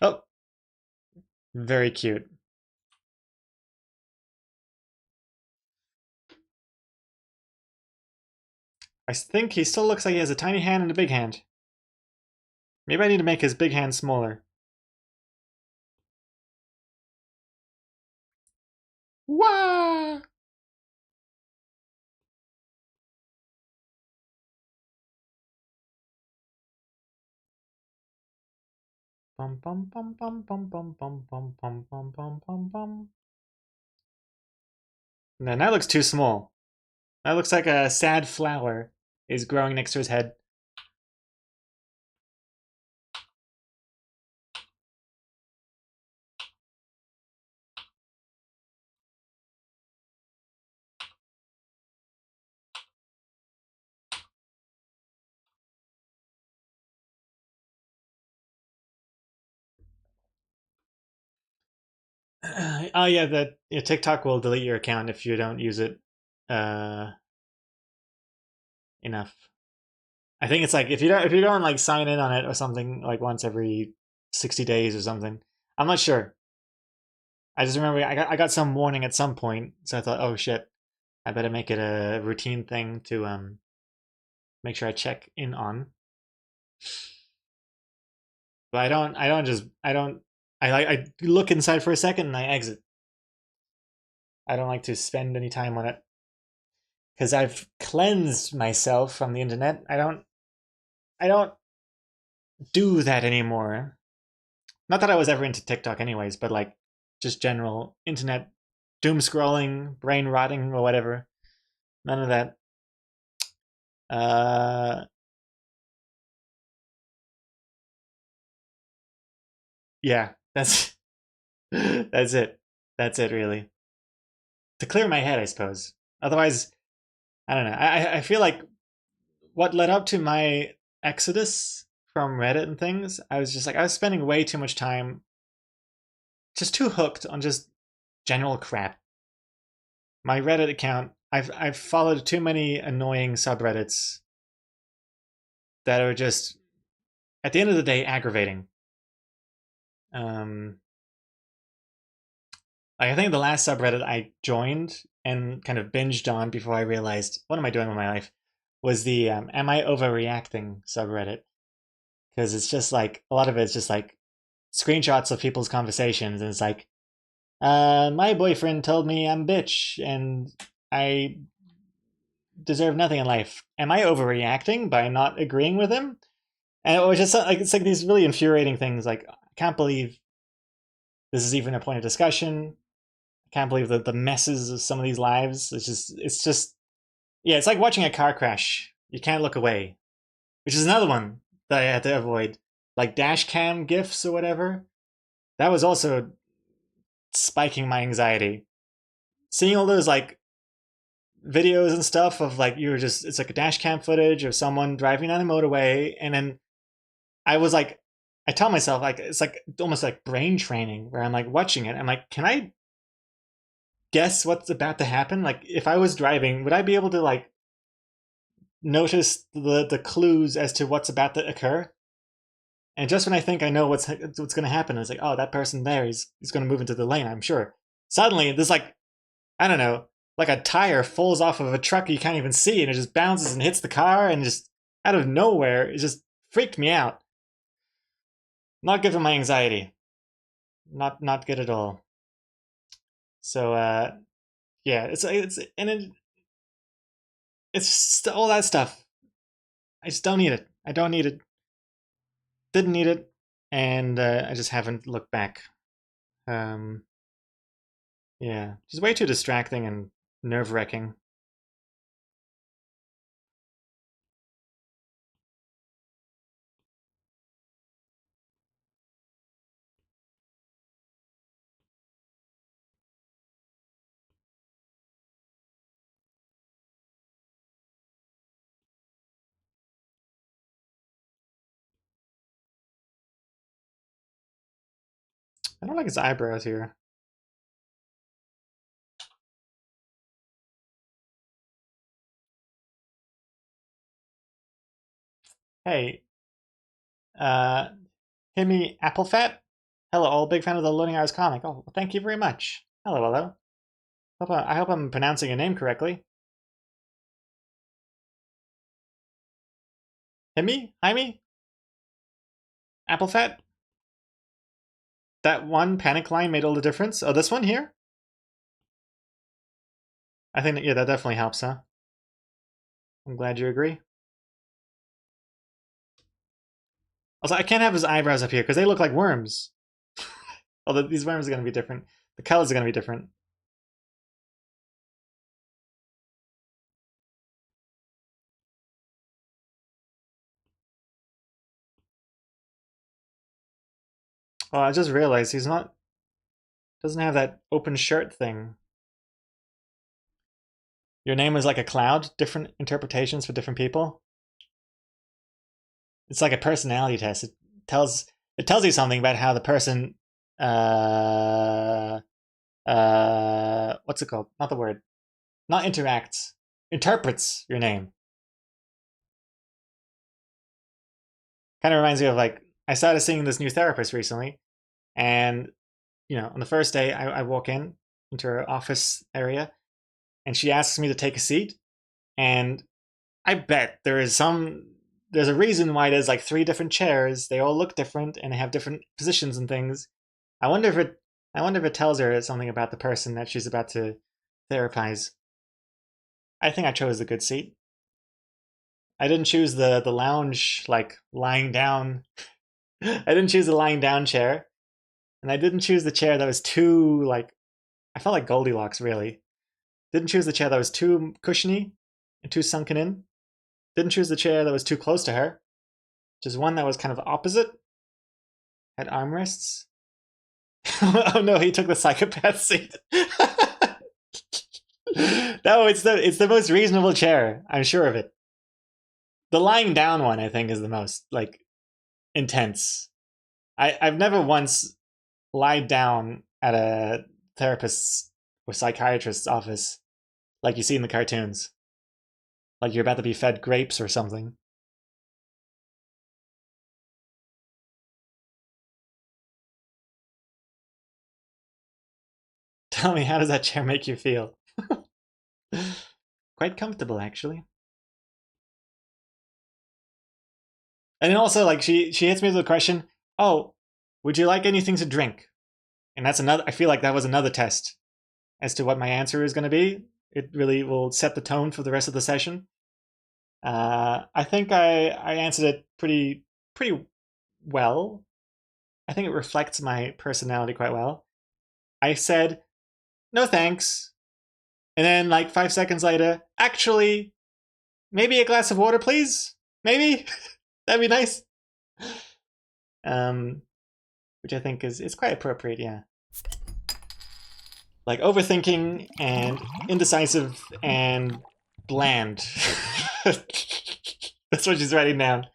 [SPEAKER 4] Oh. Very cute. I think he still looks like he has a tiny hand and a big hand. Maybe I need to make his big hand smaller. Wah! Bum bum bum bum bum bum bum bum bum bum bum bum bum. No, that looks too small. That looks like a sad flower is growing next to his head. Oh yeah, TikTok will delete your account if you don't use it uh, enough. I think it's like if you don't like sign in on it or something like once every 60 days or something. I'm not sure. I just remember I got some warning at some point, so I thought, oh shit, I better make it a routine thing to make sure I check in on. But I look inside for a second and I exit. I don't like to spend any time on it because I've cleansed myself from the internet. I don't do that anymore. Not that I was ever into TikTok anyways, but like just general internet doom scrolling, brain rotting or whatever. None of that. Uh yeah, that's that's it. That's it really. To clear my head, I suppose. Otherwise, I don't know. I feel like what led up to my exodus from Reddit and things, I was just like I was spending way too much time just too hooked on just general crap. My Reddit account, I've followed too many annoying subreddits that are just at the end of the day aggravating. Um, like I think the last subreddit I joined and kind of binged on before I realized what am I doing with my life was the "Am I overreacting?" subreddit because it's just like a lot of it's just like screenshots of people's conversations and it's like, my boyfriend told me I'm bitch and I deserve nothing in life. Am I overreacting by not agreeing with him? And it was just like it's like these really infuriating things. Like I can't believe this is even a point of discussion. I can't believe the messes of some of these lives. It's just yeah. It's like watching a car crash. You can't look away, which is another one that I had to avoid. Like dash cam gifs or whatever. That was also spiking my anxiety. Seeing all those like videos and stuff of like you were just it's like a dash cam footage of someone driving on a motorway and then I was like I tell myself like it's like almost like brain training where I'm like watching it I'm like can I guess what's about to happen like if I was driving would I be able to like notice the clues as to what's about to occur and just when I think I know what's going to happen it's like oh that person there he's going to move into the lane I'm sure suddenly there's like I don't know, like a tire falls off of a truck you can't even see and it just bounces and hits the car and just out of nowhere, it just freaked me out. Not good for my anxiety. Not good at all. So yeah, it's just all that stuff. I just don't need it. I don't need it. Didn't need it, and I just haven't looked back. Um, yeah, just way too distracting and nerve wracking. I don't like his eyebrows here. Hey, uh, Himmy Applefat? Hello, all. Big fan of the Loading Hours comic. Oh, well, thank you very much. Hello, hello. I hope I'm pronouncing your name correctly. Himmy? Jaime? Applefat? That one panic line made all the difference. Oh, this one here? I think, yeah, that definitely helps, huh? I'm glad you agree. Also, I can't have his eyebrows up here because they look like worms. Although these worms are going to be different. The colors are going to be different. Oh, I just realized he's not... doesn't have that open shirt thing. Your name is like a cloud, different interpretations for different people. It's like a personality test. Tells it tells you something about how the person what's it called? Not the word. Not interacts. Interprets your name. Kind of reminds me of like I started seeing this new therapist recently, and you know, on the first day I walk into her office area, and she asks me to take a seat, and I bet there's a reason why there's like 3 different chairs. They all look different and they have different positions and things. I wonder if it tells her something about the person that she's about to therapize. I think I chose the good seat. I didn't choose the lounge, like lying down. I didn't choose the lying down chair, and I didn't choose the chair that was too like. I felt like Goldilocks really. Didn't choose the chair that was too cushiony and too sunken in. Didn't choose the chair that was too close to her. Just one that was kind of opposite. Had armrests. Oh no, he took the psychopath seat. No, it's the most reasonable chair. I'm sure of it. The lying down one, I think, is the most like intense. I've never once lied down at a therapist's or psychiatrist's office like you see in the cartoons. Like you're about to be fed grapes or something. Tell me, how does that chair make you feel? Quite comfortable, actually. And then also, like, she hits me with the question, oh, would you like anything to drink? And that's another, I feel like that was another test as to what my answer is going to be. It really will set the tone for the rest of the session. I think I answered it pretty well. I think it reflects my personality quite well. I said, no thanks. And then like 5 seconds later, actually, maybe a glass of water, please? Maybe? That'd be nice. Which I think is quite appropriate, yeah. Like overthinking and indecisive and bland. That's what she's writing down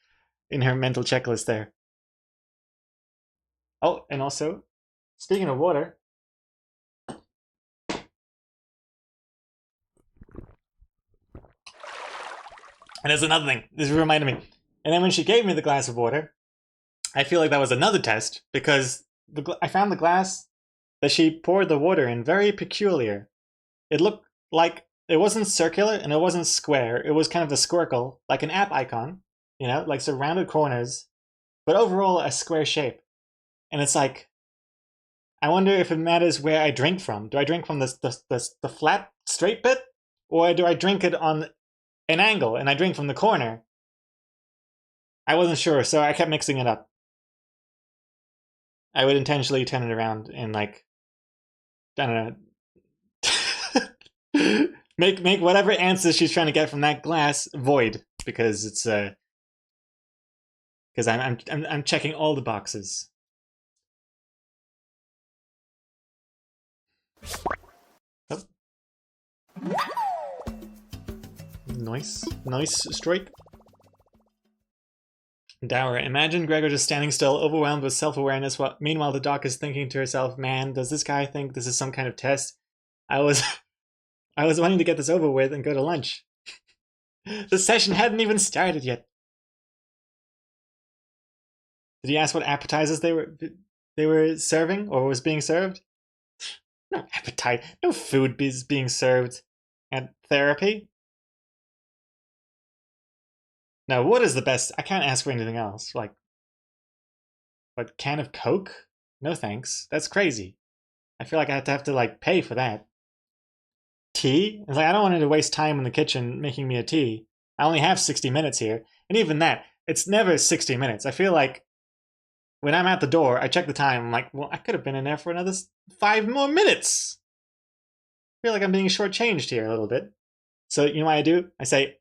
[SPEAKER 4] in her mental checklist there. Oh, and also, speaking of water, and there's another thing. This reminded me. And then when she gave me the glass of water, I feel like that was another test because I found the glass that she poured the water in very peculiar. It looked like it wasn't circular and it wasn't square. It was kind of a squircle, like an app icon, you know, like some rounded corners, but overall a square shape. And it's like, I wonder if it matters where I drink from. Do I drink from the flat, straight bit? Or do I drink it on an angle and I drink from the corner? I wasn't sure, so I kept mixing it up. I would intentionally turn it around and like, I don't know, make whatever answers she's trying to get from that glass void because it's because I'm checking all the boxes. Oh. Nice strike. Dower. Imagine Gregor just standing still, overwhelmed with self-awareness. Meanwhile, the doc is thinking to herself, "Man, does this guy think this is some kind of test? I was wanting to get this over with and go to lunch. The session hadn't even started yet." Did he ask what appetizers they were serving or was being served? No appetite, no food is being served at therapy. Now, what is the best? I can't ask for anything else. Like, what, can of Coke? No thanks. That's crazy. I feel like I have to like pay for that. Tea? It's like I don't want to waste time in the kitchen making me a tea. I only have 60 minutes here, and even that, it's never 60 minutes. I feel like
[SPEAKER 1] when I'm at the door, I check the time. I'm like, well, I could have been in there for another 5 more minutes. I feel like I'm being shortchanged here a little bit. So you know what I do? I say,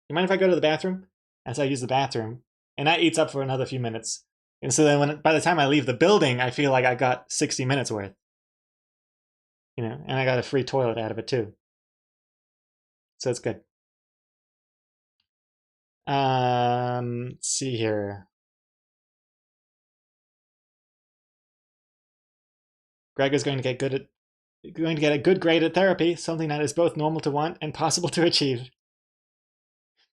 [SPEAKER 1] you mind if I go to the bathroom? And so I use the bathroom, and that eats up for another few minutes. And so then by the time I leave the building, I feel like I got 60 minutes worth. You know, and I got a free toilet out of it too. So it's good. Let's see here. Greg is going to get a good grade at therapy, something that is both normal to want and possible to achieve.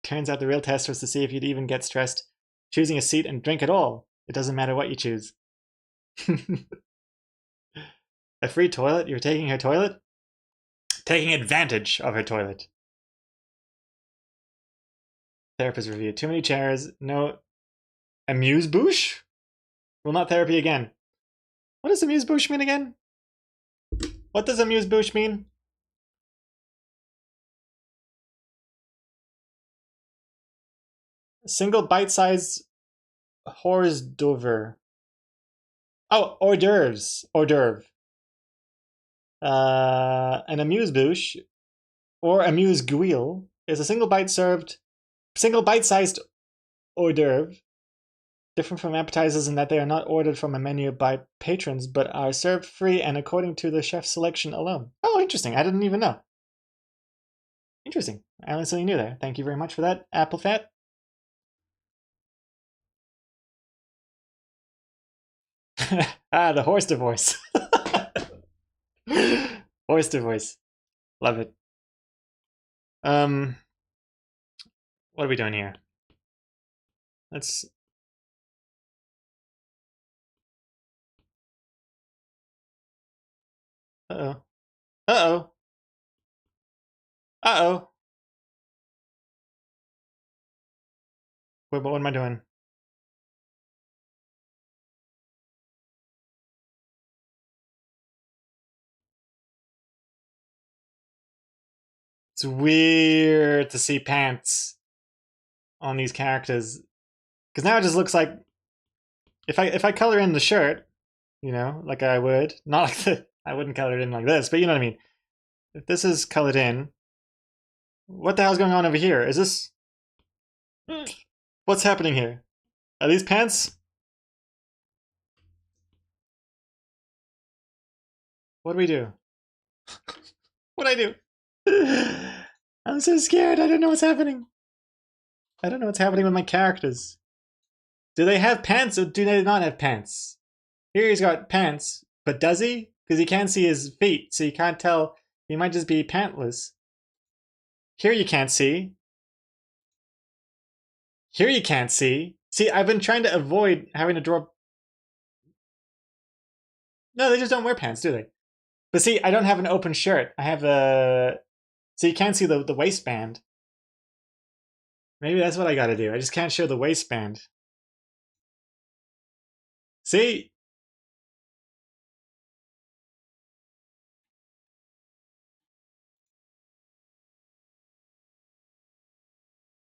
[SPEAKER 1] Turns out the real test was to see if you'd even get stressed choosing a seat and drink at all. It doesn't matter what you choose. A free toilet? You're taking her toilet? Taking advantage of her toilet. Therapist review. Too many chairs. No amuse-bouche? Will not therapy again. What does amuse-bouche mean again? What does amuse-bouche mean? Single bite-sized hors d'oeuvre. Oh, hors d'oeuvres. Hors d'oeuvre. An amuse-bouche or amuse-gueule is a single bite-sized hors d'oeuvre, different from appetizers in that they are not ordered from a menu by patrons, but are served free and according to the chef's selection alone. Oh, interesting. I didn't even know. Interesting. I learned something new there. Thank you very much for that, Apple Fat. The horse divorce. Horse divorce. Love it. What are we doing here? Let's... Uh-oh. Uh-oh. Uh-oh. Wait, what am I doing? It's weird to see pants on these characters. Because now it just looks like... If I color in the shirt, you know, like I would. Not like the... I wouldn't color it in like this, but you know what I mean. If this is colored in... What the hell's going on over here? Is this... What's happening here? Are these pants? What do we do? What do I do? I'm so scared. I don't know what's happening. I don't know what's happening with my characters. Do they have pants or do they not have pants? Here he's got pants, but does he? Because he can't see his feet, so you can't tell. He might just be pantless. Here you can't see. Here you can't see. See, I've been trying to avoid having to draw... No, they just don't wear pants, do they? But see, I don't have an open shirt. I have a... So you can't see the waistband. Maybe that's what I gotta do. I just can't show the waistband. See?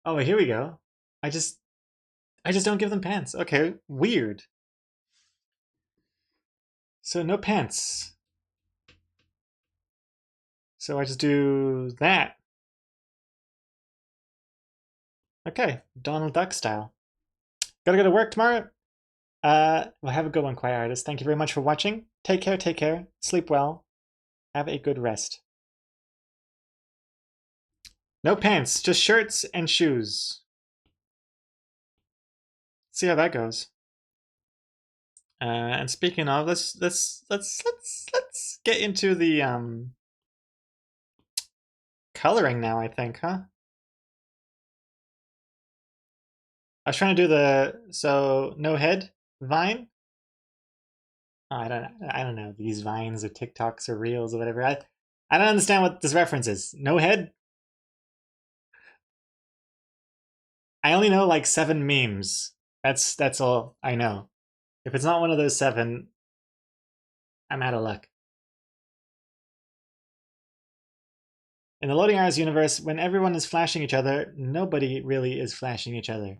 [SPEAKER 1] Oh, here we go. I just don't give them pants. Okay, weird. So no pants. So I just do that. Okay, Donald Duck style. Gotta go to work tomorrow. Well, have a good one, Quiet Artist. Thank you very much for watching. Take care. Sleep well. Have a good rest. No pants, just shirts and shoes. See how that goes. And speaking of, let's get into the coloring now, I think, huh? I was trying to do the no head vine. Oh, I don't know these vines or TikToks or reels or whatever. I don't understand what this reference is. No head. I only know like 7 memes. That's all I know. If it's not one of those 7, I'm out of luck. In the Loading Hours universe, when everyone is flashing each other, nobody really is flashing each other.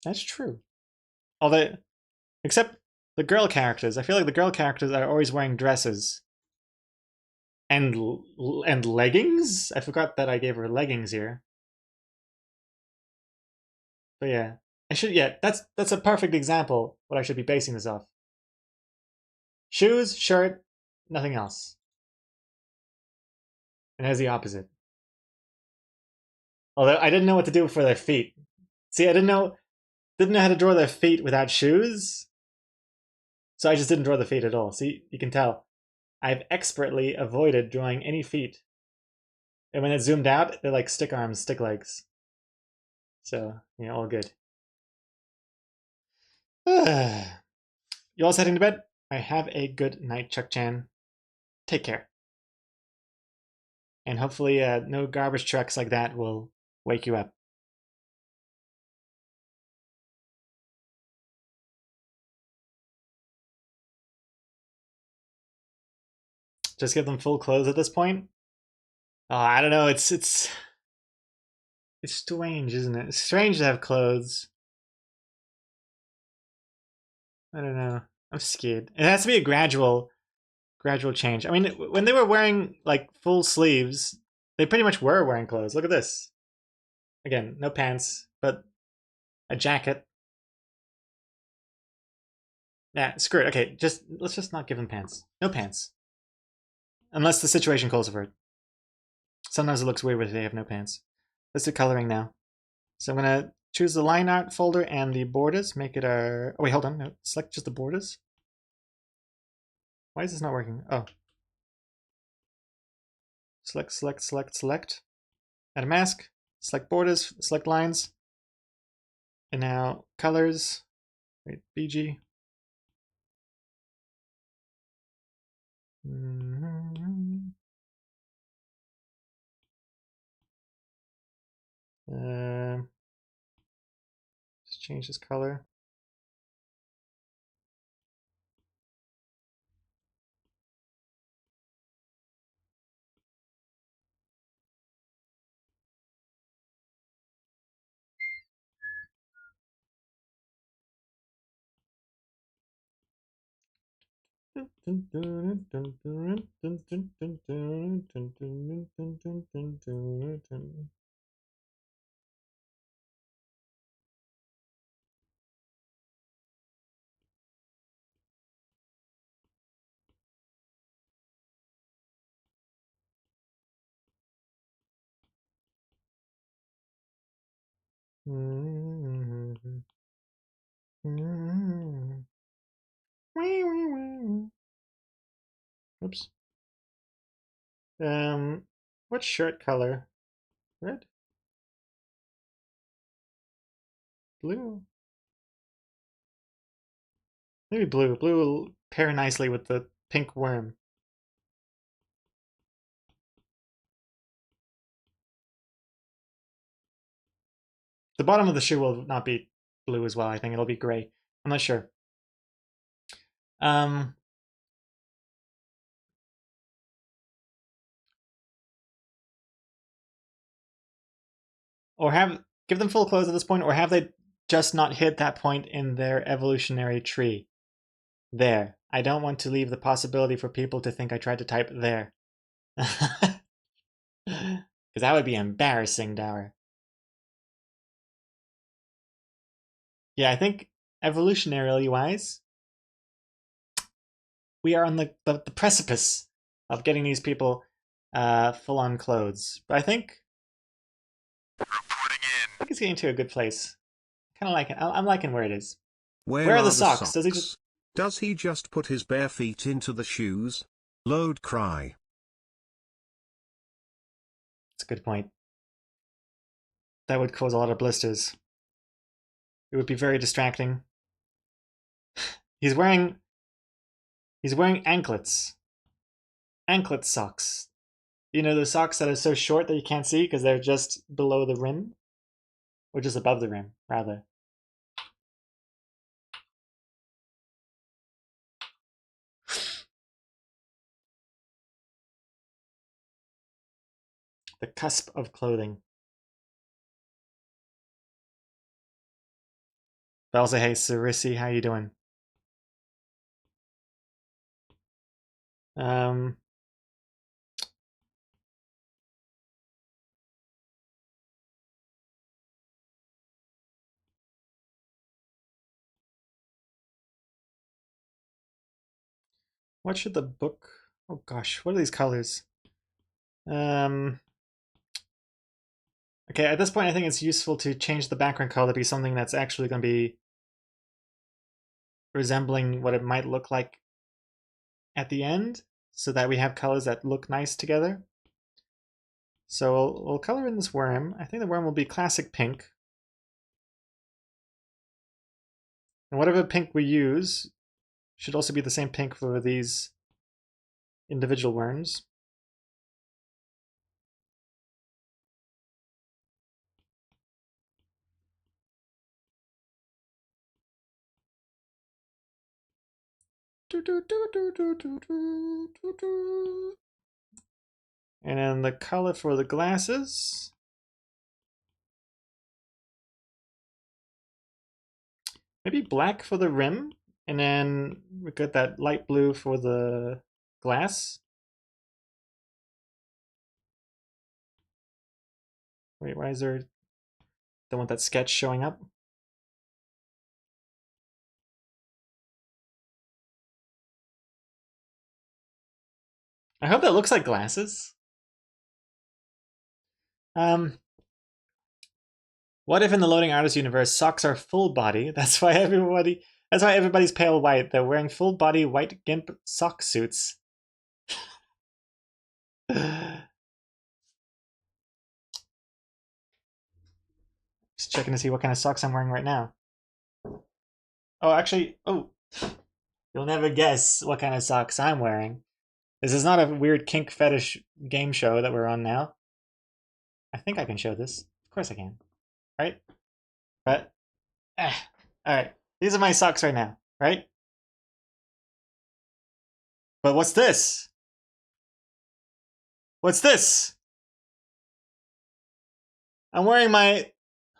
[SPEAKER 1] That's true. Although, except the girl characters. I feel like the girl characters are always wearing dresses. And leggings? I forgot that I gave her leggings here. But yeah. That's a perfect example what I should be basing this off. Shoes, shirt, nothing else. And there's the opposite. Although I didn't know what to do for their feet. See, I didn't know how to draw their feet without shoes. So I just didn't draw the feet at all. See, you can tell. I've expertly avoided drawing any feet. And when it's zoomed out, they're like stick arms, stick legs. So, yeah, all good. You all heading to bed? I have a good night, Chuck-chan. Take care. And hopefully no garbage trucks like that will wake you up. Just give them full clothes at this point? Oh, I don't know. It's strange, isn't it? It's strange to have clothes. I don't know. I'm scared. It has to be a gradual change. I mean, when they were wearing like full sleeves, they pretty much were wearing clothes. Look at this. Again, no pants, but a jacket. Yeah, screw it. Okay, let's just not give them pants. No pants. Unless the situation calls for it. Sometimes it looks weird if they have no pants. Let's do coloring now. So I'm gonna choose the line art folder and the borders. Make it our. Oh wait, hold on. No, select just the borders. Why is this not working? Oh. Select. Add a mask. Select borders. Select lines. And now colors. Wait, BG. Just change this color. Oops. What shirt color? Red? Blue? Maybe blue. Blue will pair nicely with the pink worm. The bottom of the shoe will not be blue as well. I think it'll be gray. I'm not sure. Um, or give them full clothes at this point, or have they just not hit that point in their evolutionary tree? There. I don't want to leave the possibility for people to think I tried to type there. Because that would be embarrassing, Dower. Yeah, I think evolutionarily wise, we are on the precipice of getting these people full-on clothes. But I think it's getting to a good place. Kind of like it. I'm liking where it is.
[SPEAKER 3] Where
[SPEAKER 1] are the
[SPEAKER 3] socks?
[SPEAKER 1] socks?
[SPEAKER 3] Does he just put his bare feet into the shoes? Load cry.
[SPEAKER 1] That's a good point. That would cause a lot of blisters. It would be very distracting. He's wearing anklets. Anklet socks. You know, the socks that are so short that you can't see because they're just below the rim? Or just above the rim, rather. The cusp of clothing.
[SPEAKER 4] But also, hey, Sarisi, how you doing? What should the book... Oh gosh, what are these colors? Okay, at this point I think it's useful to change the background color to be something that's actually going to be resembling what it might look like at the end, so that we have colors that look nice together. So we'll color in this worm. I think the worm will be classic pink. And whatever pink we use should also be the same pink for these individual worms. And then the color for the glasses. Maybe black for the rim, and then we got that light blue for the glass. Wait, why is there... Don't want that sketch showing up? I hope that looks like glasses. What if in the loading artist universe socks are full body? That's why everybody's pale white. They're wearing full body white gimp sock suits. Just checking to see what kind of socks I'm wearing right now. Oh, actually, you'll never guess what kind of socks I'm wearing. This is not a weird kink fetish game show that we're on now. I think I can show this. Of course I can. Right? But, alright. These are my socks right now, right? But what's this? What's this? I'm wearing my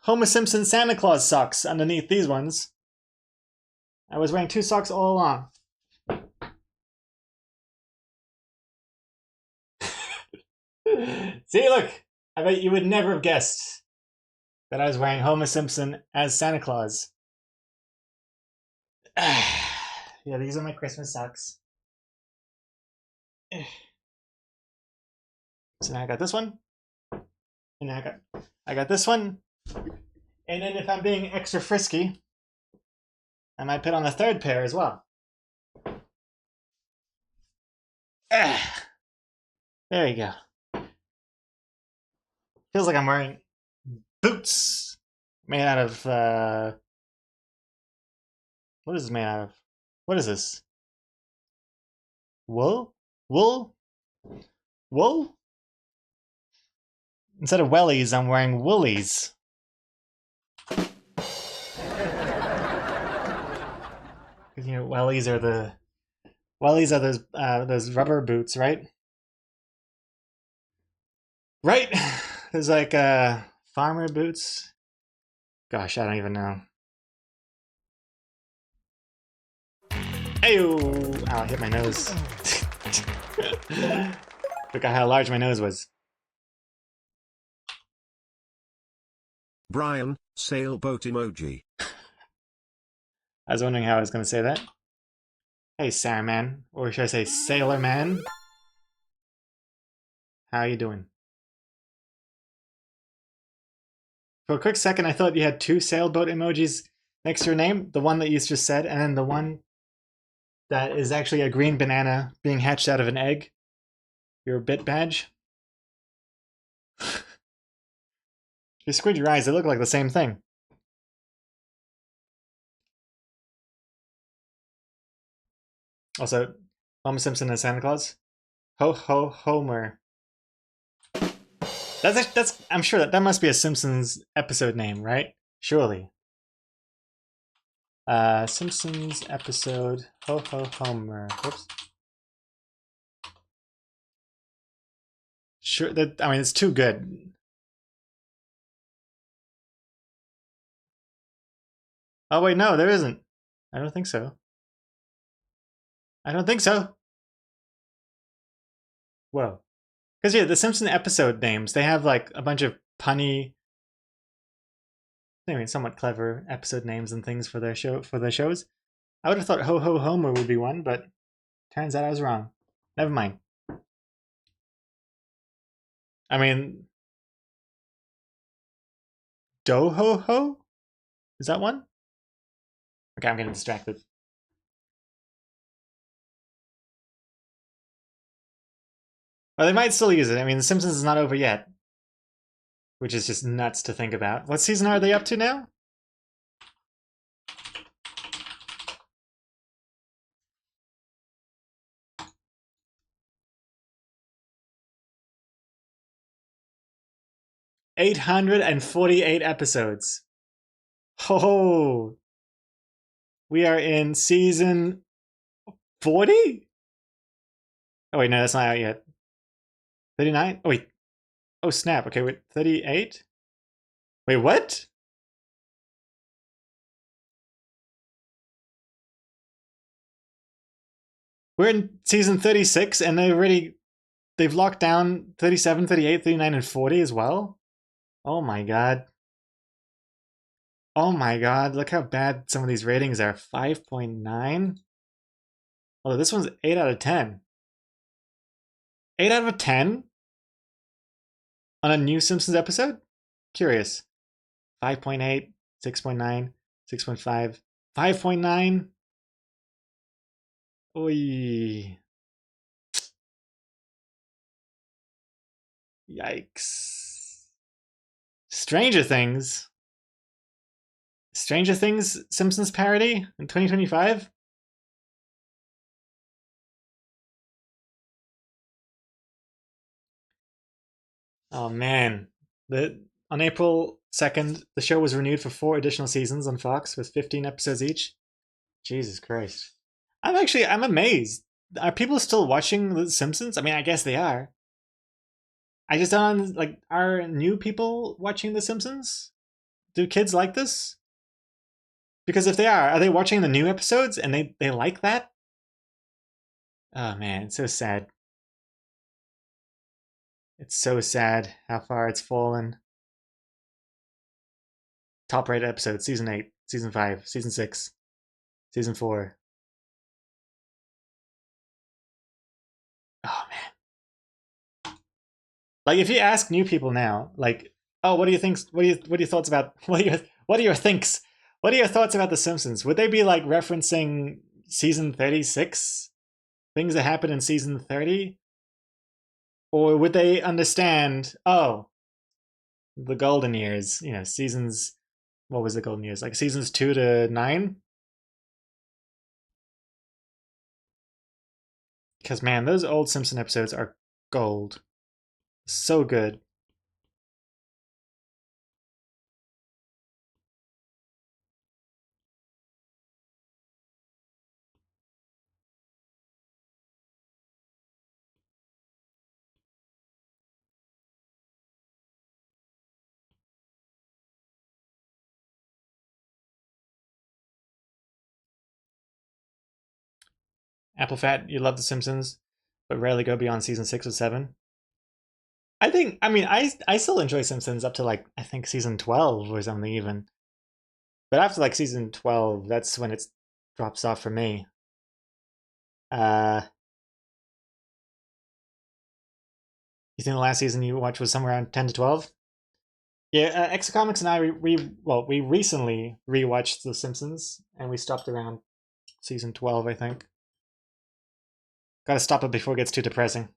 [SPEAKER 4] Homer Simpson Santa Claus socks underneath these ones. I was wearing two socks all along. See, look! I bet you would never have guessed that I was wearing Homer Simpson as Santa Claus. Yeah, these are my Christmas socks. So now I got this one. And now I got this one. And then if I'm being extra frisky, I might put on a third pair as well. There you go. Feels like I'm wearing boots made out of, what is this made out of? What is this? Wool? Wool? Wool? Instead of wellies, I'm wearing woolies. You know, wellies are those rubber boots, right? Right? There's like farmer boots. Gosh, I don't even know. Ayo! Ow, I hit my nose. Forgot how large my nose was.
[SPEAKER 3] Brian, sailboat emoji.
[SPEAKER 4] I was wondering how I was going to say that. Hey, Sailorman. Or should I say Sailor Man? How you doing? For a quick second, I thought you had two sailboat emojis next to your name. The one that you just said, and then the one that is actually a green banana being hatched out of an egg. Your bit badge. If you squint your eyes, they look like the same thing. Also, Homer Simpson and Santa Claus. Ho ho Homer. That's I'm sure that must be a Simpsons episode name, right? Surely. Simpsons episode Ho ho Homer. Whoops. Sure, that I mean it's too good.
[SPEAKER 1] Oh wait, no, there isn't. I don't think so. I don't think so. Whoa. Because yeah, the Simpson episode names, they have like a bunch of punny, I mean, somewhat clever episode names and things for their shows. I would have thought Ho Ho Homer would be one, but turns out I was wrong. Never mind. I mean, Do Ho Ho? Is that one? Okay, I'm getting distracted. Well, they might still use it. I mean, The Simpsons is not over yet, which is just nuts to think about. What season are they up to now? $848 episodes. Oh, we are in season 40? Oh, wait, no, that's not out yet. 39? Oh, wait. Oh, snap. Okay, wait, 38? Wait, what? We're in season 36 and they've locked down 37, 38, 39, and 40 as well? Oh my god. Oh my god, look how bad some of these ratings are. 5.9? Although this one's 8 out of 10. 8 out of 10? On a new Simpsons episode? Curious. 5.8, 6.9, 6.5, 5.9? Oy. Yikes. Stranger Things. Stranger Things Simpsons parody in 2025? Oh man. On April 2nd, the show was renewed for 4 additional seasons on Fox with 15 episodes each. Jesus Christ. I'm amazed. Are people still watching The Simpsons? I mean, I guess they are. I just don't like, are new people watching The Simpsons? Do kids like this? Because if they are they watching the new episodes and they like that? Oh man, it's so sad. It's so sad how far it's fallen. Top rated episodes, season 8, season 5, season 6, season 4. Oh man. Like if you ask new people now, like, oh, what do you think? What are your thoughts about? What are your thinks? What are your thoughts about The Simpsons? Would they be like referencing season 36, things that happened in season 30, or would they understand? Oh, the golden years. You know, seasons. What was the golden years? Like seasons 2 to 9. Because man, those old Simpson episodes are gold. So good. Apple Fat, you love The Simpsons, but rarely go beyond season 6 or 7. I still enjoy Simpsons up to like, I think season 12 or something even. But after like season 12, that's when it drops off for me. You think the last season you watched was somewhere around 10 to 12? Yeah, Exocomics and I, we recently rewatched The Simpsons, and we stopped around season 12, I think. Gotta stop it before it gets too depressing.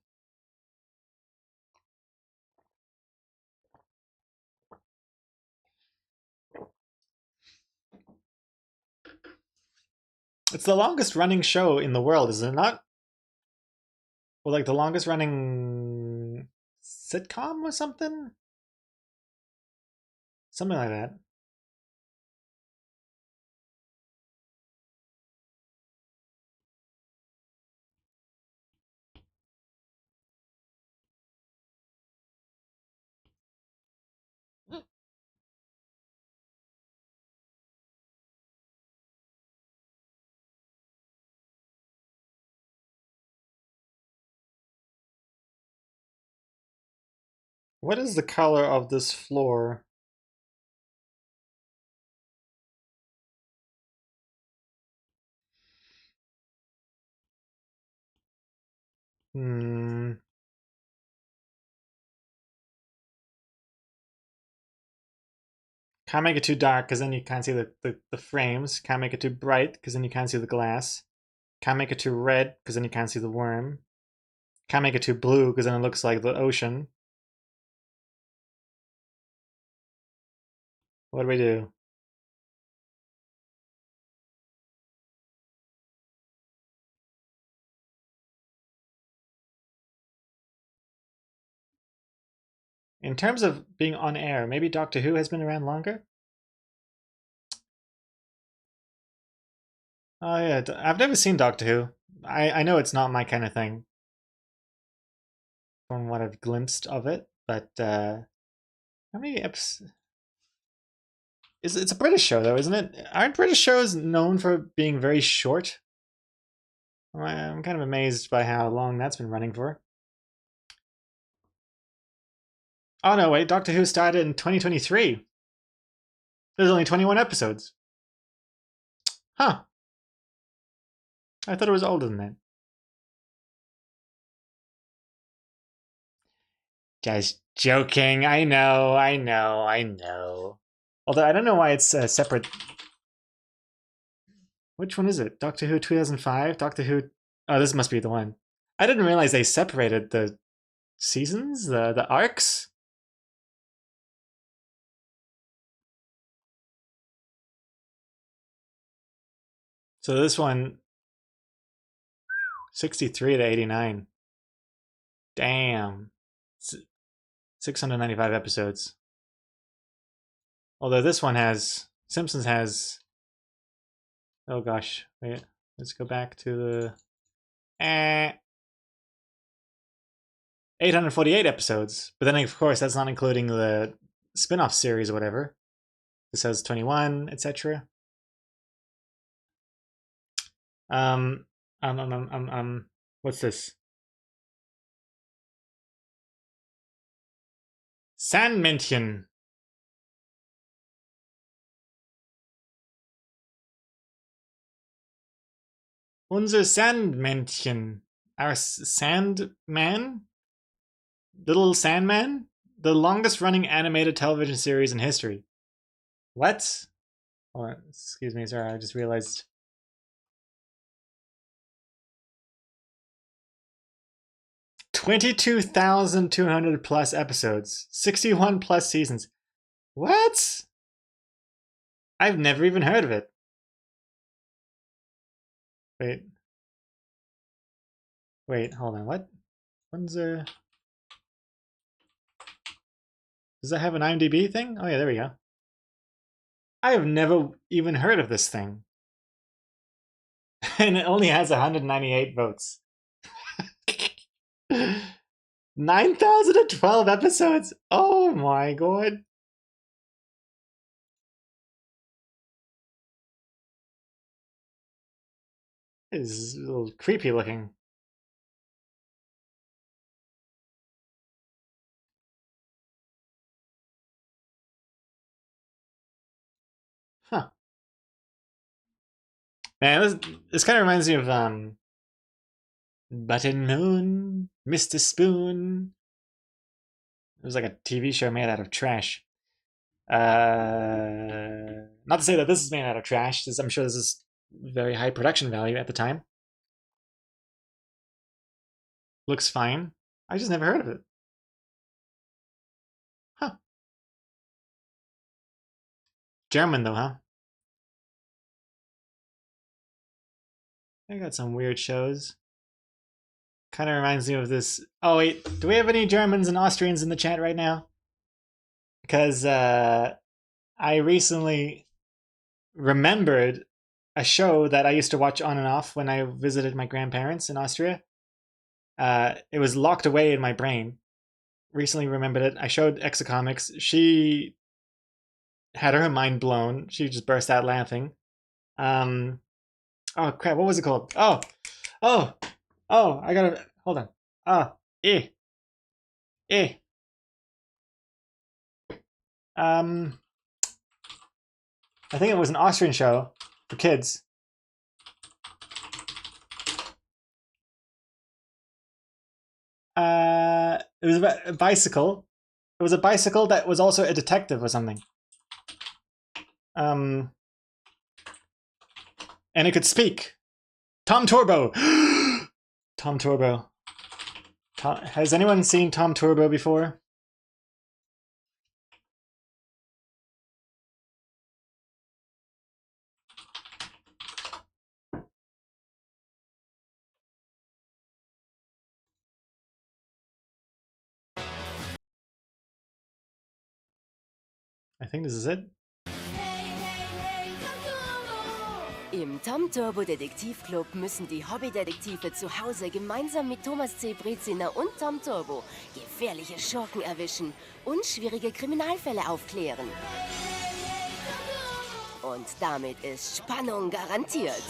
[SPEAKER 1] It's the longest running show in the world, is it not? Or like the longest running sitcom or something? Something like that.
[SPEAKER 4] What is the color of this floor? Hmm. Can't make it too dark because then you can't see the frames. Can't make it too bright because then you can't see the glass. Can't make it too red because then you can't see the worm. Can't make it too blue because then it looks like the ocean. What do we do? In terms of being on air, maybe Doctor Who has been around longer? Oh yeah, I've never seen Doctor Who. I know it's not my kind of thing from what I've glimpsed of it, but how many episodes? It's a British show though, isn't it? Aren't British shows known for being very short? I'm kind of amazed by how long that's been running for. Oh no, wait, Doctor Who started in 2023. There's only 21 episodes. Huh. I thought it was older than that. Just joking. I know, I know, I know. Although I don't know why it's separate. Which one is it? Doctor Who 2005? Doctor Who... Oh, this must be the one. I didn't realize they separated the seasons, the arcs. So this one, 63 to 89. Damn. 695 episodes. Although this one has... Simpsons has... Oh gosh, wait. Let's go back to the... 848 episodes. But then, of course, that's not including the spin-off series or whatever. This has 21, etc. Um, what's this? Sandmännchen. Unser Sandmännchen. Our Sandman? Little Sandman? The longest running animated television series in history. What? Oh, excuse me, sorry, I just realized. $22,200 plus episodes. 61 plus seasons. What? I've never even heard of it. Wait. Wait, hold on. What? When's Does that have an IMDb thing? Oh yeah, there we go. I have never even heard of this thing. And it only has 198 votes. 9,012 episodes? Oh my god. This is a little creepy looking. Huh. Man, this kind of reminds me of Button Moon, Mr. Spoon. It was like a TV show made out of trash. Not to say that this is made out of trash. I'm sure this is very high production value at the time. Looks fine. I just never heard of it. Huh. German though, huh? I got some weird shows. Kind of reminds me of this. Oh wait, do we have any Germans and Austrians in the chat right now? Because I recently remembered a show that I used to watch on and off when I visited my grandparents in Austria. It was locked away in my brain. Recently remembered it. I showed Exacomics. She had her mind blown. She just burst out laughing. Oh crap! What was it called? Oh! I gotta hold on. Eh. I think it was an Austrian show for kids. It was about a bicycle. It was a bicycle that was also a detective or something. And it could speak. Tom Turbo. Tom Turbo. Has anyone seen Tom Turbo before? I think this is it.
[SPEAKER 5] Im Tom Turbo Detektivclub müssen die Hobbydetektive zu Hause gemeinsam mit Thomas C. Breziner und Tom Turbo gefährliche Schurken erwischen und schwierige Kriminalfälle aufklären. Und damit ist Spannung garantiert.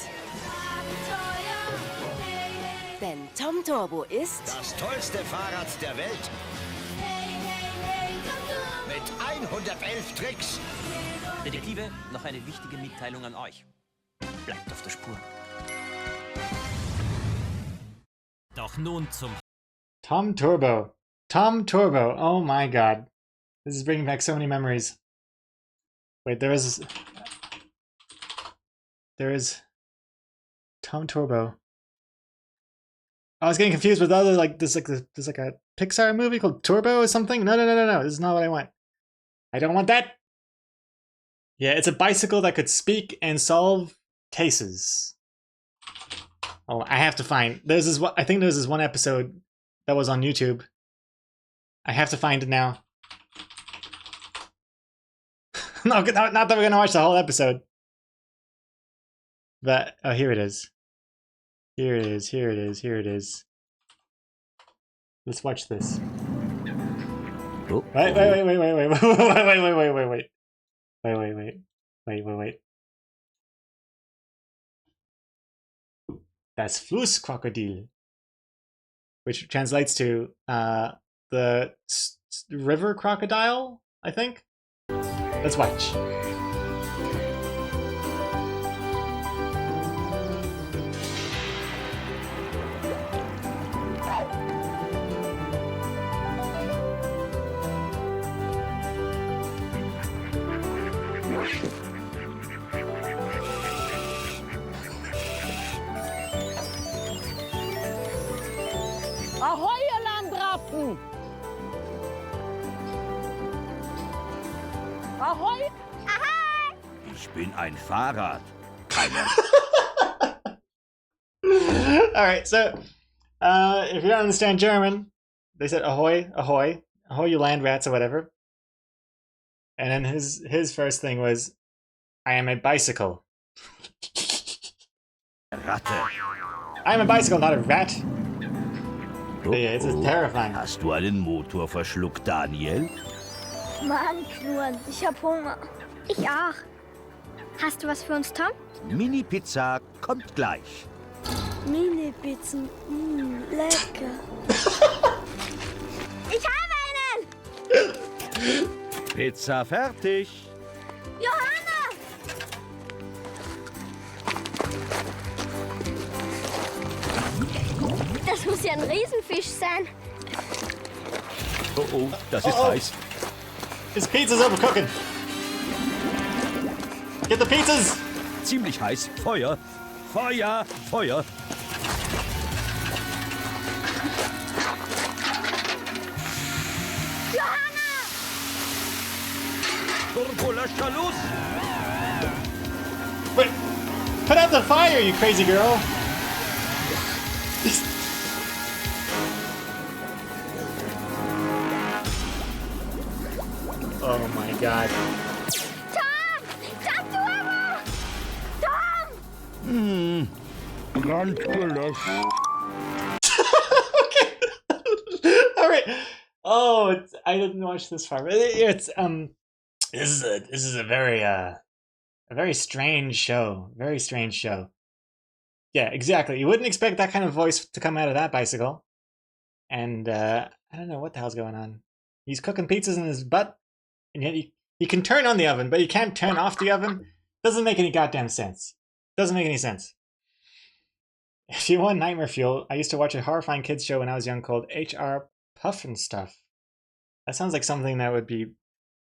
[SPEAKER 5] Denn Tom Turbo ist
[SPEAKER 6] das tollste Fahrrad der Welt. Mit 111 Tricks.
[SPEAKER 7] Detektive, noch eine wichtige Mitteilung an euch. Bleibt auf der Spur. Doch nun zum...
[SPEAKER 4] Tom Turbo. Tom Turbo. Oh my god. This is bringing back so many memories. Wait, there is Tom Turbo. I was getting confused with other there's like a Pixar movie called Turbo or something. No. This is not what I want. I don't want that. Yeah, it's a bicycle that could speak and solve cases. Oh, I have to find. I think there's this one episode that was on YouTube. I have to find it now. No, not that we're gonna watch the whole episode. But oh, here it is. Here it is. Let's watch this.
[SPEAKER 7] Oh.
[SPEAKER 4] Wait. Das Flusskrokodil, which translates to the river crocodile, I think. Let's watch.
[SPEAKER 8] Ahoi, ihr Landratten! Ahoi! Ahoi!
[SPEAKER 6] Ich bin ein Fahrrad. Keiner.
[SPEAKER 4] Alright, so if you don't understand German, they said ahoy, ahoy, ahoy, you land rats or whatever. And then his first thing was, I am a bicycle.
[SPEAKER 6] Ratte.
[SPEAKER 4] I am a bicycle, not a rat. Yeah, it's terrifying.
[SPEAKER 6] Hast du einen Motor verschluckt, Daniel?
[SPEAKER 9] Mann, Knurren, ich hab Hunger. Ich auch. Hast du was für uns, Tom?
[SPEAKER 6] Mini-Pizza kommt gleich.
[SPEAKER 9] Mini-Pizzen, lecker. Ich habe einen!
[SPEAKER 6] Pizza fertig.
[SPEAKER 9] Johanna! Das muss ja ein Riesenfisch sein.
[SPEAKER 6] Oh, das ist heiß.
[SPEAKER 4] His pizza's overcooking. Get the pizzas!
[SPEAKER 6] Ziemlich heiß. Feuer. Feuer. Feuer.
[SPEAKER 9] Johanna!
[SPEAKER 6] Turbo, lösch da los.
[SPEAKER 4] Wait, put out the fire, you crazy girl! Oh my god.
[SPEAKER 9] Tom! Tom Turbo! Tom!
[SPEAKER 6] Ganz gelöscht.
[SPEAKER 4] Okay. All right. Oh, I didn't watch this far. It's this is a very strange show. Very strange show. Yeah, exactly. You wouldn't expect that kind of voice to come out of that bicycle. And I don't know what the hell's going on. He's cooking pizzas in his butt, and yet
[SPEAKER 1] You can turn on the oven, but you can't turn off the oven. Doesn't make any goddamn sense. Doesn't make any sense. If you want nightmare fuel, I used to watch a horrifying kids show when I was young called HR Puff and Stuff. That sounds like something that would be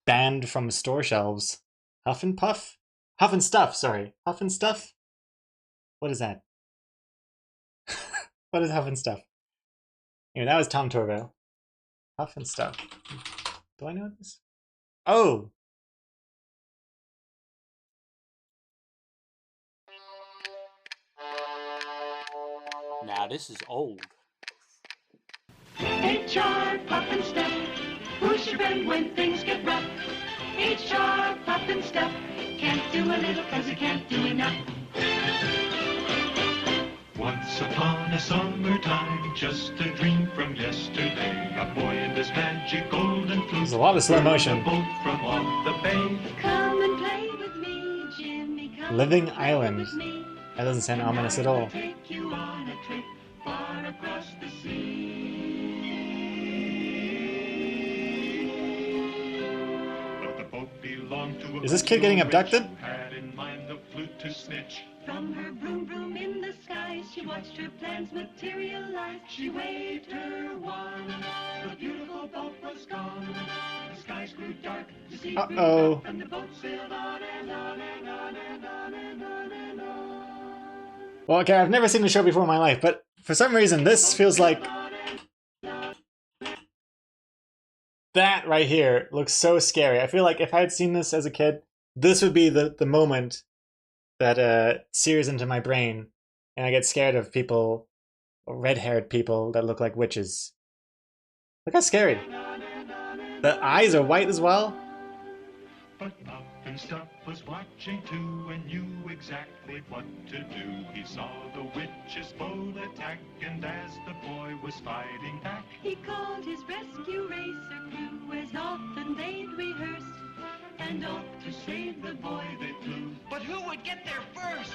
[SPEAKER 1] banned from store shelves. Huff and Puff? Huff and Stuff, sorry. Huff and Stuff? What is that? What is Huff and Stuff? Anyway, that was Tom Torville. Huff and Stuff. Do I know this? Oh!
[SPEAKER 10] Now this is old.
[SPEAKER 11] HR Puff and Stuff. Who's your friend when things get rough? HR Puff and Stuff. Can't do a little 'cause you can't do enough.
[SPEAKER 12] Once upon a summertime, just a dream from yesterday, a boy in this magic golden flute.
[SPEAKER 1] There's a lot of slow motion.
[SPEAKER 12] Boat from off the bay.
[SPEAKER 11] Come and play with me, Jimmy. Come
[SPEAKER 1] Living
[SPEAKER 11] and play
[SPEAKER 1] Island.
[SPEAKER 11] with me.
[SPEAKER 1] That doesn't sound ominous at all.
[SPEAKER 11] Take you on a trip far across the sea.
[SPEAKER 12] But the boat belonged to a
[SPEAKER 1] Is this kid getting abducted?
[SPEAKER 12] who had in mind the flute to snitch.
[SPEAKER 11] From her broom broom in the sky, she watched her plans materialize. She waved her wand. The beautiful boat was gone. The skies grew dark, the sea grew
[SPEAKER 1] Uh-oh.
[SPEAKER 11] rough, and the boat sailed on and on and on and on and on and on.
[SPEAKER 1] Well, okay, I've never seen the show before in my life, but for some reason this feels like... That right here looks so scary. I feel like if I had seen this as a kid, this would be the moment that sears into my brain, and I get scared of people, red-haired people that look like witches. Look how scary. The eyes are white as well.
[SPEAKER 12] But Puff and Stuff was watching too and knew exactly what to do. He saw the witch's boat attack, and as the boy was fighting back,
[SPEAKER 11] He called his rescue racer crew as often they'd rehearsed, and off to save the boy they flew.
[SPEAKER 7] But who would get there first?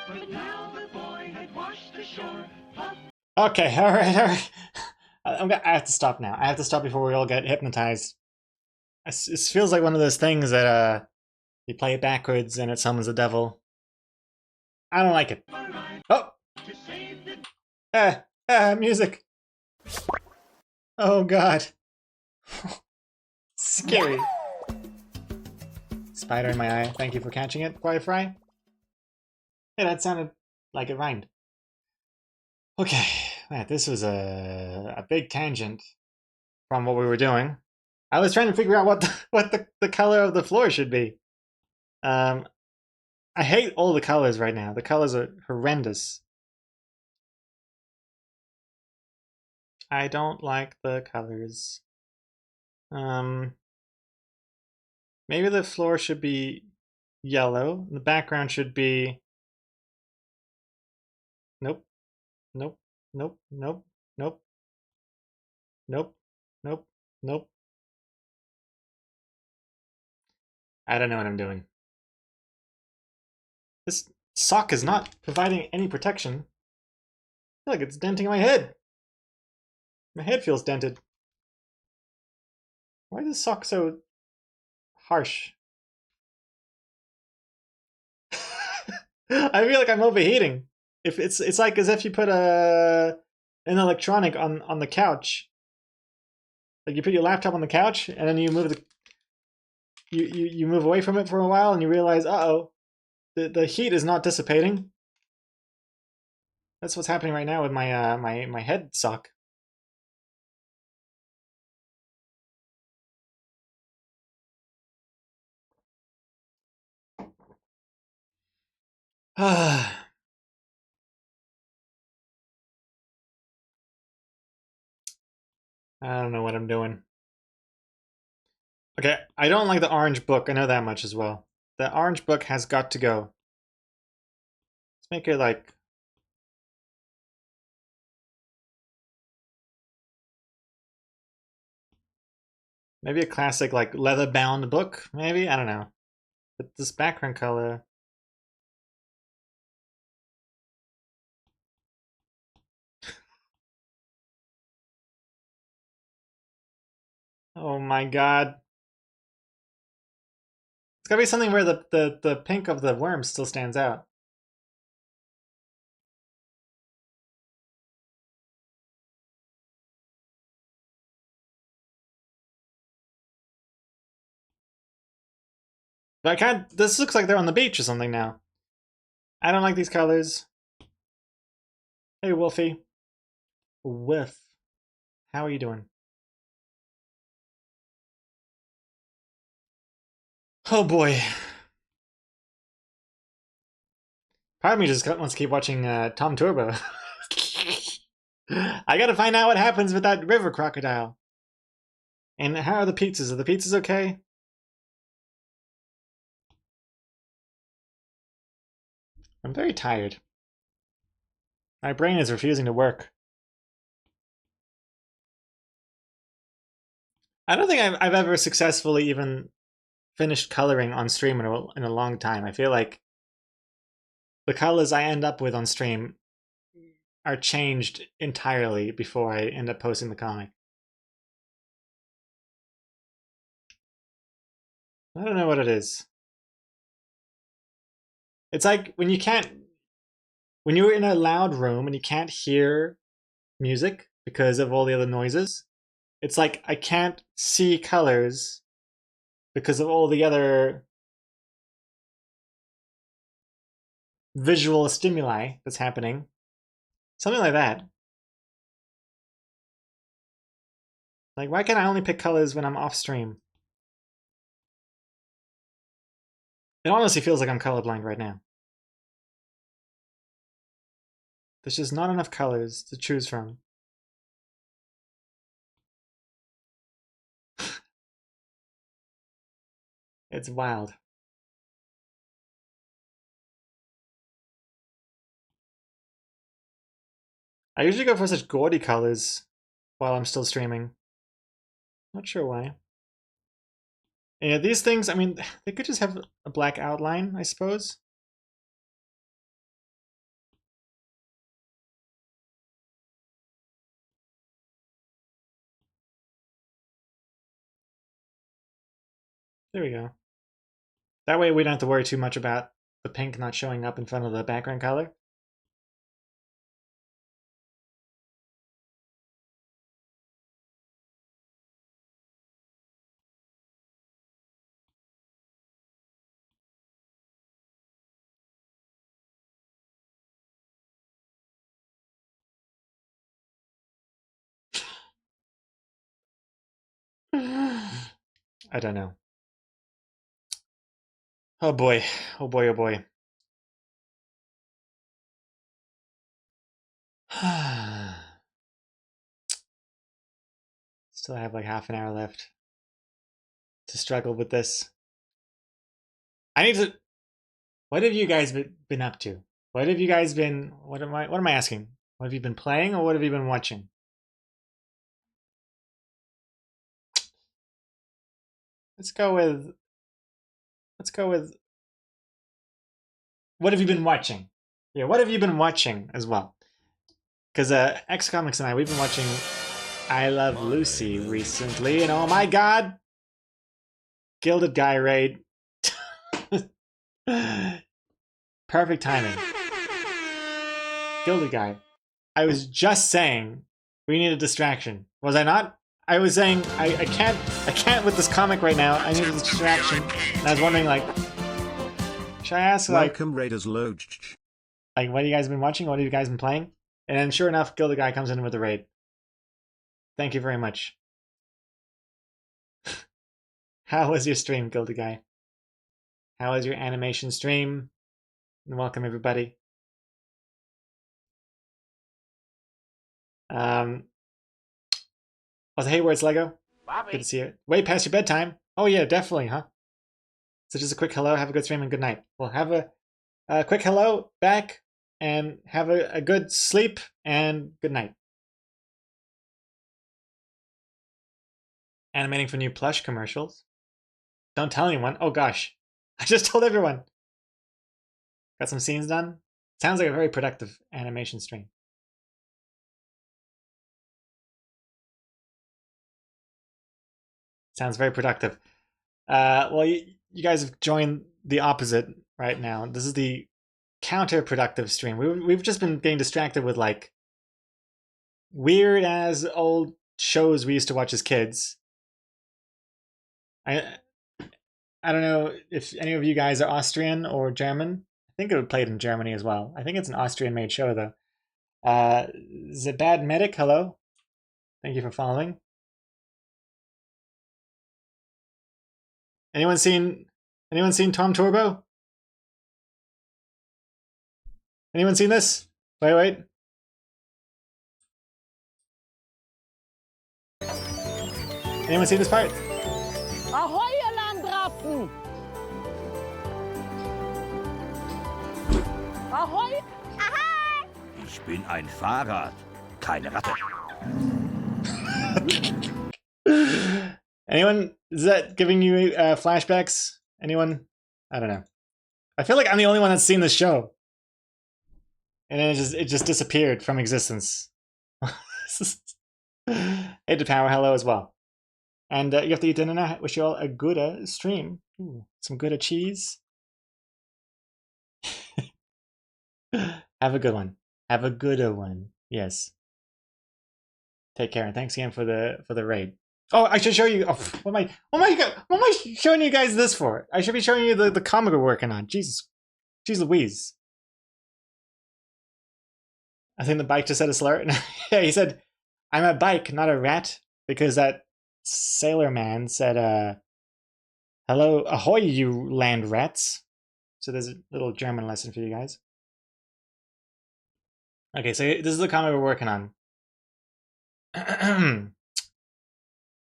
[SPEAKER 11] But now the boy had washed ashore. Puff
[SPEAKER 1] Okay, alright. I have to stop now. I have to stop before we all get hypnotized. It feels like one of those things that you play it backwards and it summons the devil. I don't like it. Oh!
[SPEAKER 11] to save the
[SPEAKER 1] Music! Oh god. Scary. Spider in my eye. Thank you for catching it, Firefly. Yeah, that sounded like it rhymed. Okay, man, this was a big tangent from what we were doing. I was trying to figure out what the color of the floor should be. I hate all the colors right now. The colors are horrendous. I don't like the colors. Maybe the floor should be yellow. The background should be... Nope. Nope. Nope. Nope. Nope. Nope. Nope. Nope. I don't know what I'm doing. This sock is not providing any protection. I feel like it's denting my head. My head feels dented. Why is this sock so harsh? I feel like I'm overheating. If it's like as if you put an electronic on the couch. Like you put your laptop on the couch and then you move you move away from it for a while and you realize, uh-oh, the heat is not dissipating. That's what's happening right now with my my head sock. I don't know what I'm doing. Okay, I don't like the orange book. I know that much as well. The orange book has got to go. Let's make it like... Maybe a classic like leather-bound book, maybe? I don't know. But this background color... Oh my god. It's gotta be something where the pink of the worm still stands out. But I can't. This looks like they're on the beach or something now. I don't like these colors. Hey, Wolfie. Whiff. How are you doing? Oh boy. Part of me just wants to keep watching Tom Turbo. I gotta find out what happens with that river crocodile. And how are the pizzas? Are the pizzas okay? I'm very tired. My brain is refusing to work. I don't think I've ever successfully even finished coloring on stream in a long time. I feel like the colors I end up with on stream are changed entirely before I end up posting the comic. I don't know what it is. It's like when you're in a loud room and you can't hear music because of all the other noises. It's like I can't see colors because of all the other visual stimuli that's happening. Something like that. Like, why can't I only pick colors when I'm off stream? It honestly feels like I'm colorblind right now. There's just not enough colors to choose from. It's wild. I usually go for such gaudy colors while I'm still streaming. Not sure why. Yeah, these things, I mean, they could just have a black outline, I suppose. There we go. That way we don't have to worry too much about the pink not showing up in front of the background color. I don't know. Oh boy. Oh boy, oh boy. Still have like half an hour left to struggle with this. I need to. What have you guys been up to? What have you guys been? What am I asking? What have you been playing or what have you been watching? Let's go with. What have you been watching? Yeah, what have you been watching as well? Because X Comics and we've been watching I Love Lucy recently, and oh my god, Gilded Guy raid. Perfect timing. Gilded Guy. I was just saying we need a distraction. Was I not? I was saying I can't with this comic right now. I need a distraction. And I was wondering, like, should I ask, like,
[SPEAKER 3] Welcome Raiders Lodge.
[SPEAKER 1] Like, what have you guys been watching? What have you guys been playing? And then sure enough, Gilded Guy comes in with a raid. Thank you very much. How was your stream, Gilded Guy? How was your animation stream? And welcome everybody. Also, hey, where's Lego? Bobby. Good to see you. Way past your bedtime. Oh yeah, definitely, huh? So just a quick hello, have a good stream, and good night. Well, have a quick hello back, and have a good sleep, and good night. Animating for new plush commercials. Don't tell anyone. Oh gosh, I just told everyone. Got some scenes done. Sounds like a very productive animation stream. Sounds very productive. Well,
[SPEAKER 4] you guys have joined the opposite right now. This is the counterproductive stream. We've just been getting distracted with like weird as old shows we used to watch as kids. I don't know if any of you guys are Austrian or German. I think it was played in Germany as well. I think it's an Austrian-made show though. The Bad Medic, hello. Thank you for following. Anyone seen Tom Turbo? Anyone seen this? Wait. Anyone seen this part?
[SPEAKER 8] Ahoi, ihr Landratten! Ahoi!
[SPEAKER 9] Aha!
[SPEAKER 6] Ich bin ein Fahrrad, keine Ratte.
[SPEAKER 4] Anyone? Is that giving you flashbacks? Anyone? I don't know. I feel like I'm the only one that's seen this show. And then it just disappeared from existence. Hey, to Power, hello as well. And you have to eat dinner now. Wish you all a good stream. Ooh, some good cheese. Have a good one. Have a good one. Yes. Take care and thanks again for the raid. Oh, I should show you. Oh, what am I showing you guys this for? I should be showing you the comic we're working on. Jesus, jeez Louise. I think the bike just said a slur. Yeah, he said, "I'm a bike, not a rat," because that sailor man said, "Hello, ahoy, you land rats." So there's a little German lesson for you guys. Okay, so this is the comic we're working on.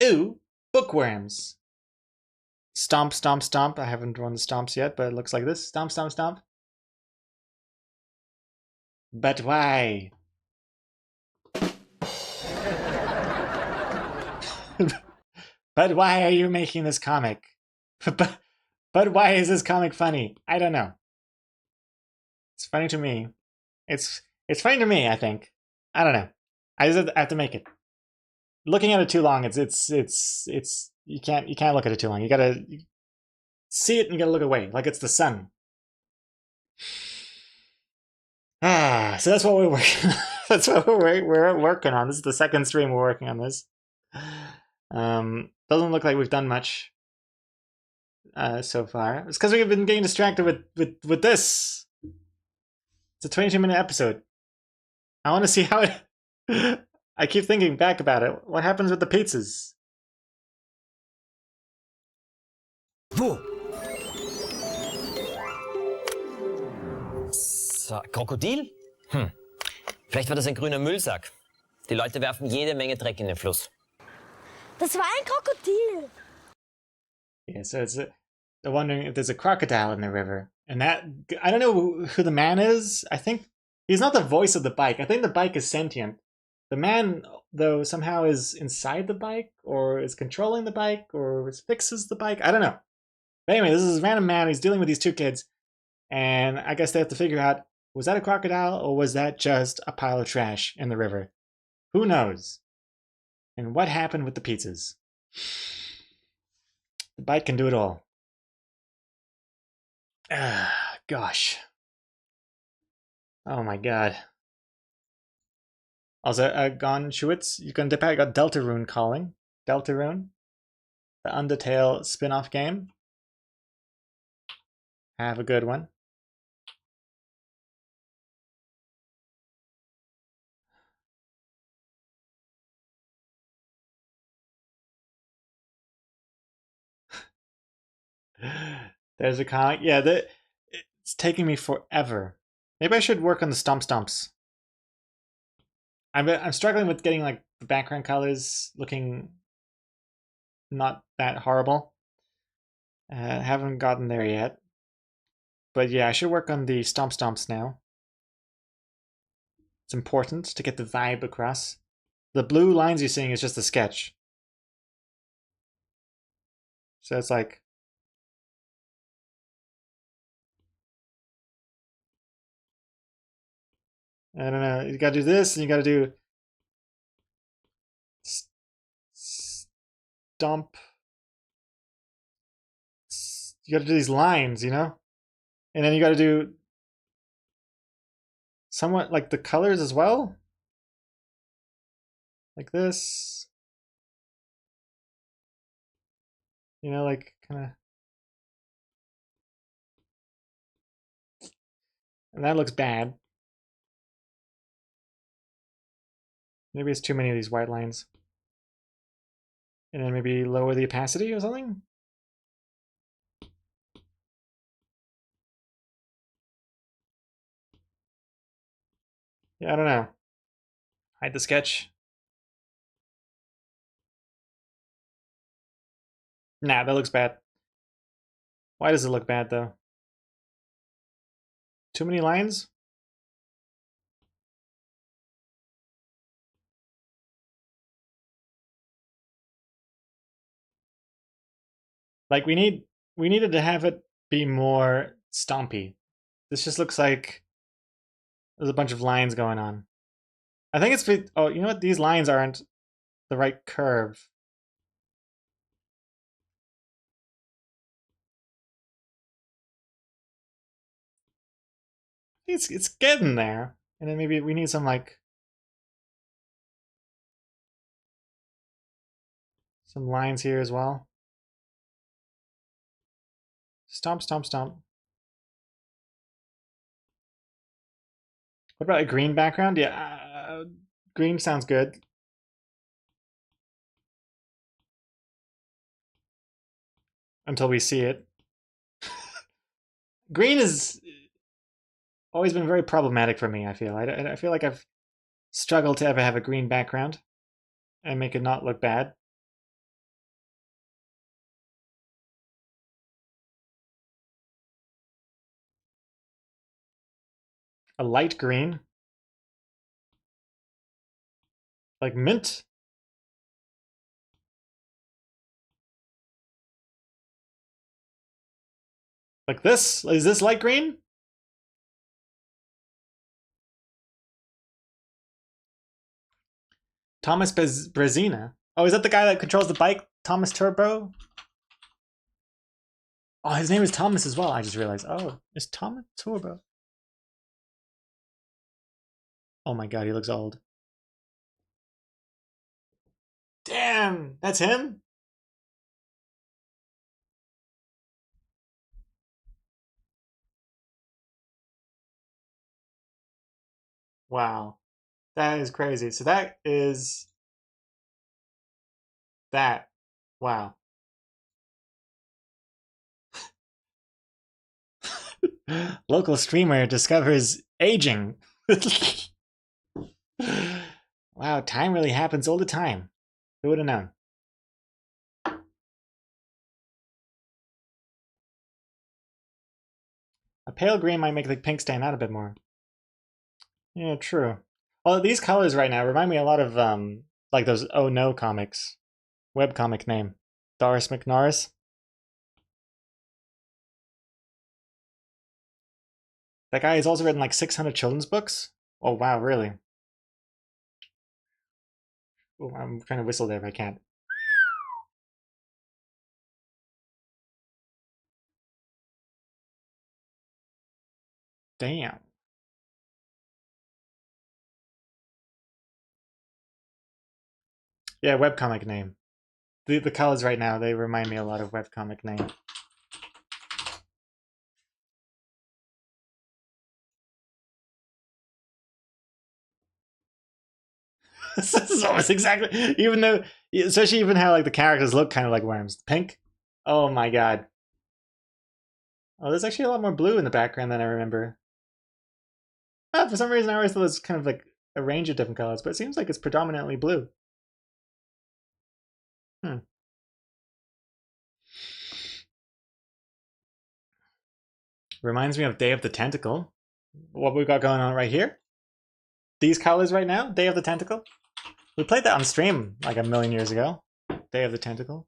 [SPEAKER 4] Ooh, bookworms. Stomp, stomp, stomp. I haven't drawn the stomps yet, but it looks like this. Stomp, stomp, stomp. But why? But why are you making this comic? But why is this comic funny? I don't know. It's funny to me. It's funny to me, I think. I don't know. I just have to make it. Looking at it too long, it's you can't look at it too long. You gotta see it and you gotta look away, like it's the sun. So that's what we're working. That's what we're working on. This is the second stream we're working on this. Doesn't look like we've done much so far. It's because we've been getting distracted with this. It's a 22-minute episode. I want to see how it. I keep thinking back about it. What happens with the pizzas?
[SPEAKER 7] Wo? So, Krokodil? Vielleicht war das ein grüner Müllsack. Die Leute werfen jede Menge Dreck in den Fluss.
[SPEAKER 9] Das war ein Krokodil.
[SPEAKER 4] Yeah, so they're wondering if there's a crocodile in the river. And that, I don't know who the man is. I think he's not the voice of the bike. I think the bike is sentient. The man, though, somehow is inside the bike, or is controlling the bike, or fixes the bike. I don't know. But anyway, this is a random man. He's dealing with these two kids. And I guess they have to figure out, was that a crocodile, or was that just a pile of trash in the river? Who knows? And what happened with the pizzas? The bike can do it all. Gosh. Oh my god. Also, Gon Schwitz, you can dip out. You got Deltarune calling. Deltarune. The Undertale spin-off game. Have a good one. There's a comic. Yeah, it's taking me forever. Maybe I should work on the stomps. I'm struggling with getting like the background colors looking not that horrible. Haven't gotten there yet. But yeah, I should work on the stomps now. It's important to get the vibe across. The blue lines you're seeing is just a sketch. So it's like... I don't know, you gotta do this and you gotta do... Stomp. you got to do these lines, you know, and then you got to do somewhat like the colors as well, like this, you know, like kind of. And that looks bad. Maybe it's too many of these white lines. And then maybe lower the opacity or something? Yeah, I don't know. Hide the sketch. Nah, that looks bad. Why does it look bad though? Too many lines? Like we needed to have it be more stompy. This just looks like there's a bunch of lines going on. I think it's oh, you know what? These lines aren't the right curve. It's getting there. And then maybe we need some like some lines here as well. Stomp, stomp, stomp. What about a green background? Yeah, green sounds good. Until we see it. Green has always been very problematic for me, I feel. I feel like I've struggled to ever have a green background and make it not look bad. A light green. Like mint. Like this? Is this light green? Thomas Brezina. Oh, is that the guy that controls the bike? Thomas Turbo? Oh, his name is Thomas as well. I just realized. Oh, it's Thomas Turbo. Oh my god, he looks old. Damn, that's him? Wow. That is crazy. So that is that. Wow. Local streamer discovers aging. Wow, time really happens all the time. Who would have known? A pale green might make the pink stand out a bit more. Yeah, true. Well, these colors right now remind me a lot of like those Oh No comics. Webcomic name. Doris McNorris. That guy has also written like 600 children's books. Oh wow, really? Ooh, I'm trying to whistle there if I can't. Damn. Yeah, webcomic name. The colors right now, they remind me a lot of webcomic name. This is almost exactly, even though, especially even how like the characters look kind of like worms. Pink. Oh my god. Oh, there's actually a lot more blue in the background than I remember. Ah, for some reason, I always thought it was kind of like a range of different colors, but it seems like it's predominantly blue. Hmm. Reminds me of Day of the Tentacle. What we got going on right here. These colors right now, Day of the Tentacle. We played that on stream like a million years ago. Day of the Tentacle.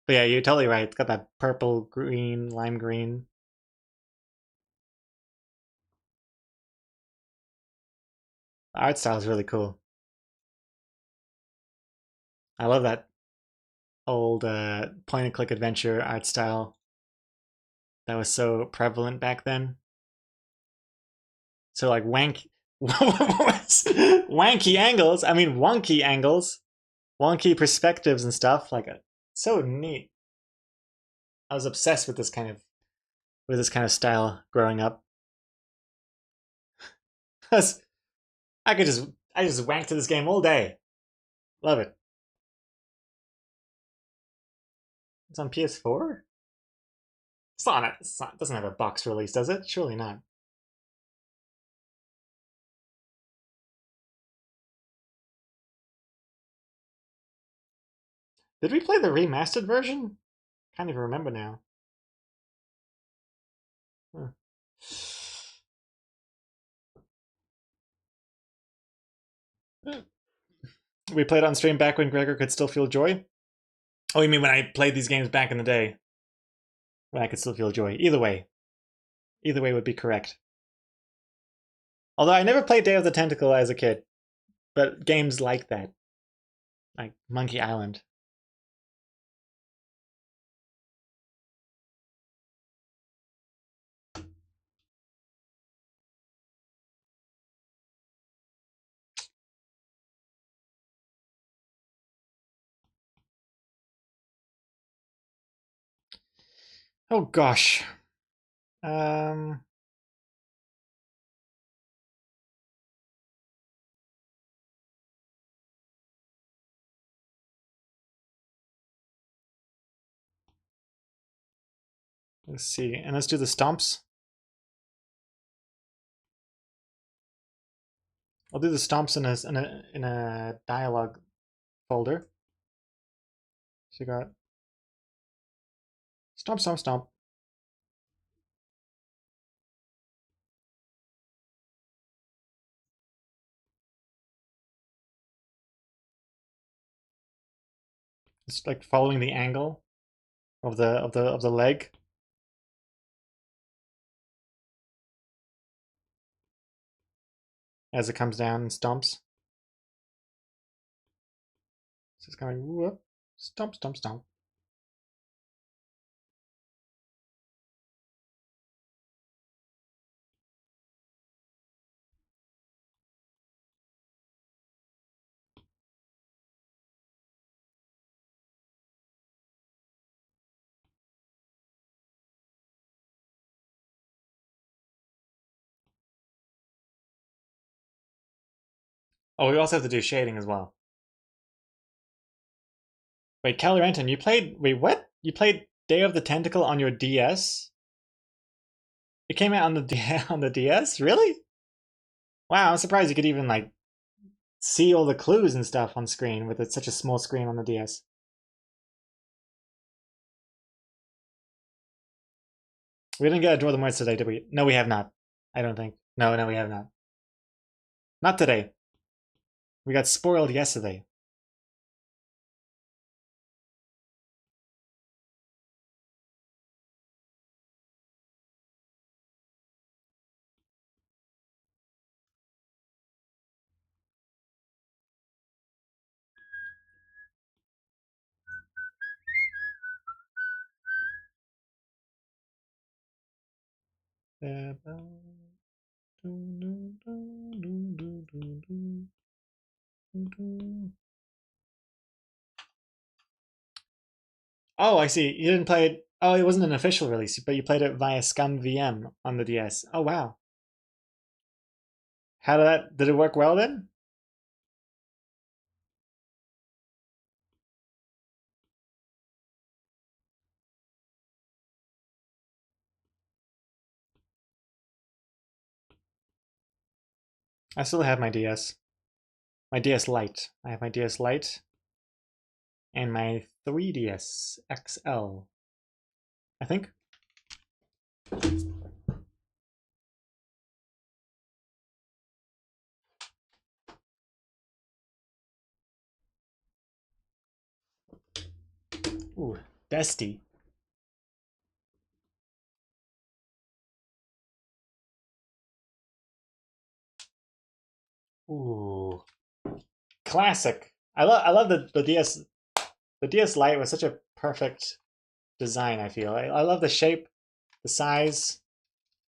[SPEAKER 4] But yeah, you're totally right. It's got that purple, green, lime green. The art style is really cool. I love that old point and click adventure art style. that was so prevalent back then. So like wanky angles. I mean wonky angles, wonky perspectives and stuff. Like so neat. I was obsessed with this kind of style growing up. I just wank to this game all day. Love it. It's on PS4? It's not, it doesn't have a box release, does it? Surely not. Did we play the remastered version? Can't even remember now. Huh. We played on stream back when Gregor could still feel joy? Oh, you mean when I played these games back in the day? When I could still feel joy. Either way. Either way would be correct. Although I never played Day of the Tentacle as a kid. But games like that. Like Monkey Island. Oh gosh. Let's see, and let's do the stomps. I'll do the stomps in a dialogue folder. So you got stomp, stomp, stomp. It's like following the angle of the leg. As it comes down and stomps. So it's going whoop, stomp, stomp, stomp. Oh, we also have to do shading as well. Wait, Kelly Renton, you played... Wait, what? You played Day of the Tentacle on your DS? It came out on the on the DS? Really? Wow, I'm surprised you could even, like, see all the clues and stuff on screen with such a small screen on the DS. We didn't get a Draw the Words today, did we? No, we have not. I don't think. No, we have not. Not today. We got spoiled yesterday. Oh, I see. You didn't play it. Oh, it wasn't an official release, but you played it via Scum VM on the DS. Oh, wow. How did it work well then? I still have my DS. My DS Lite. I have my DS Lite and my 3DS XL. I think. Ooh, bestie. Ooh, classic. I love the DS. The DS Lite was such a perfect design. I feel I love the shape.
[SPEAKER 1] The size,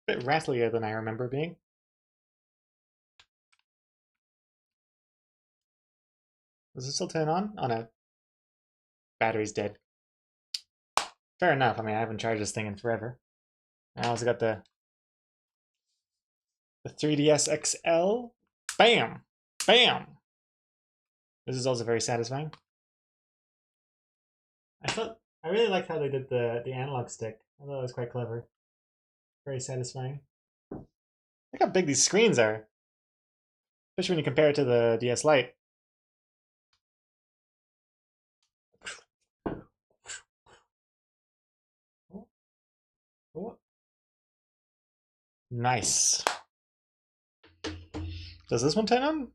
[SPEAKER 1] a bit rattlier than I remember being. Does it still turn on? Oh no. Battery's dead. Fair enough. I mean, I haven't charged this thing in forever. I also got the 3DS XL. Bam! Bam! This is also very satisfying. I really liked how they did the analog stick. I thought it was quite clever. Very satisfying. Look how big these screens are. Especially when you compare it to the DS Lite. Oh. Nice. Does this one turn on?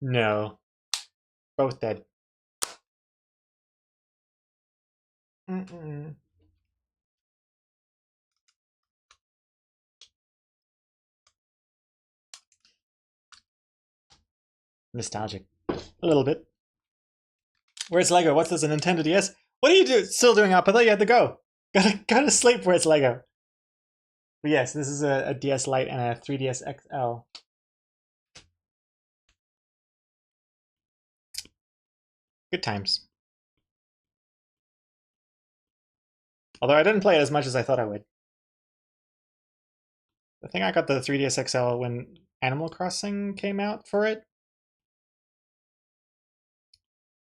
[SPEAKER 1] No. Both dead. Mm-mm. Nostalgic. A little bit. Where's Lego? What's this, a Nintendo DS? What are you still doing up? I thought you had to go. Gotta sleep. Where's Lego? But yes, this is a DS Lite and a 3DS XL. Good times. Although I didn't play it as much as I thought I would. I think I got the 3DS XL when Animal Crossing came out for it.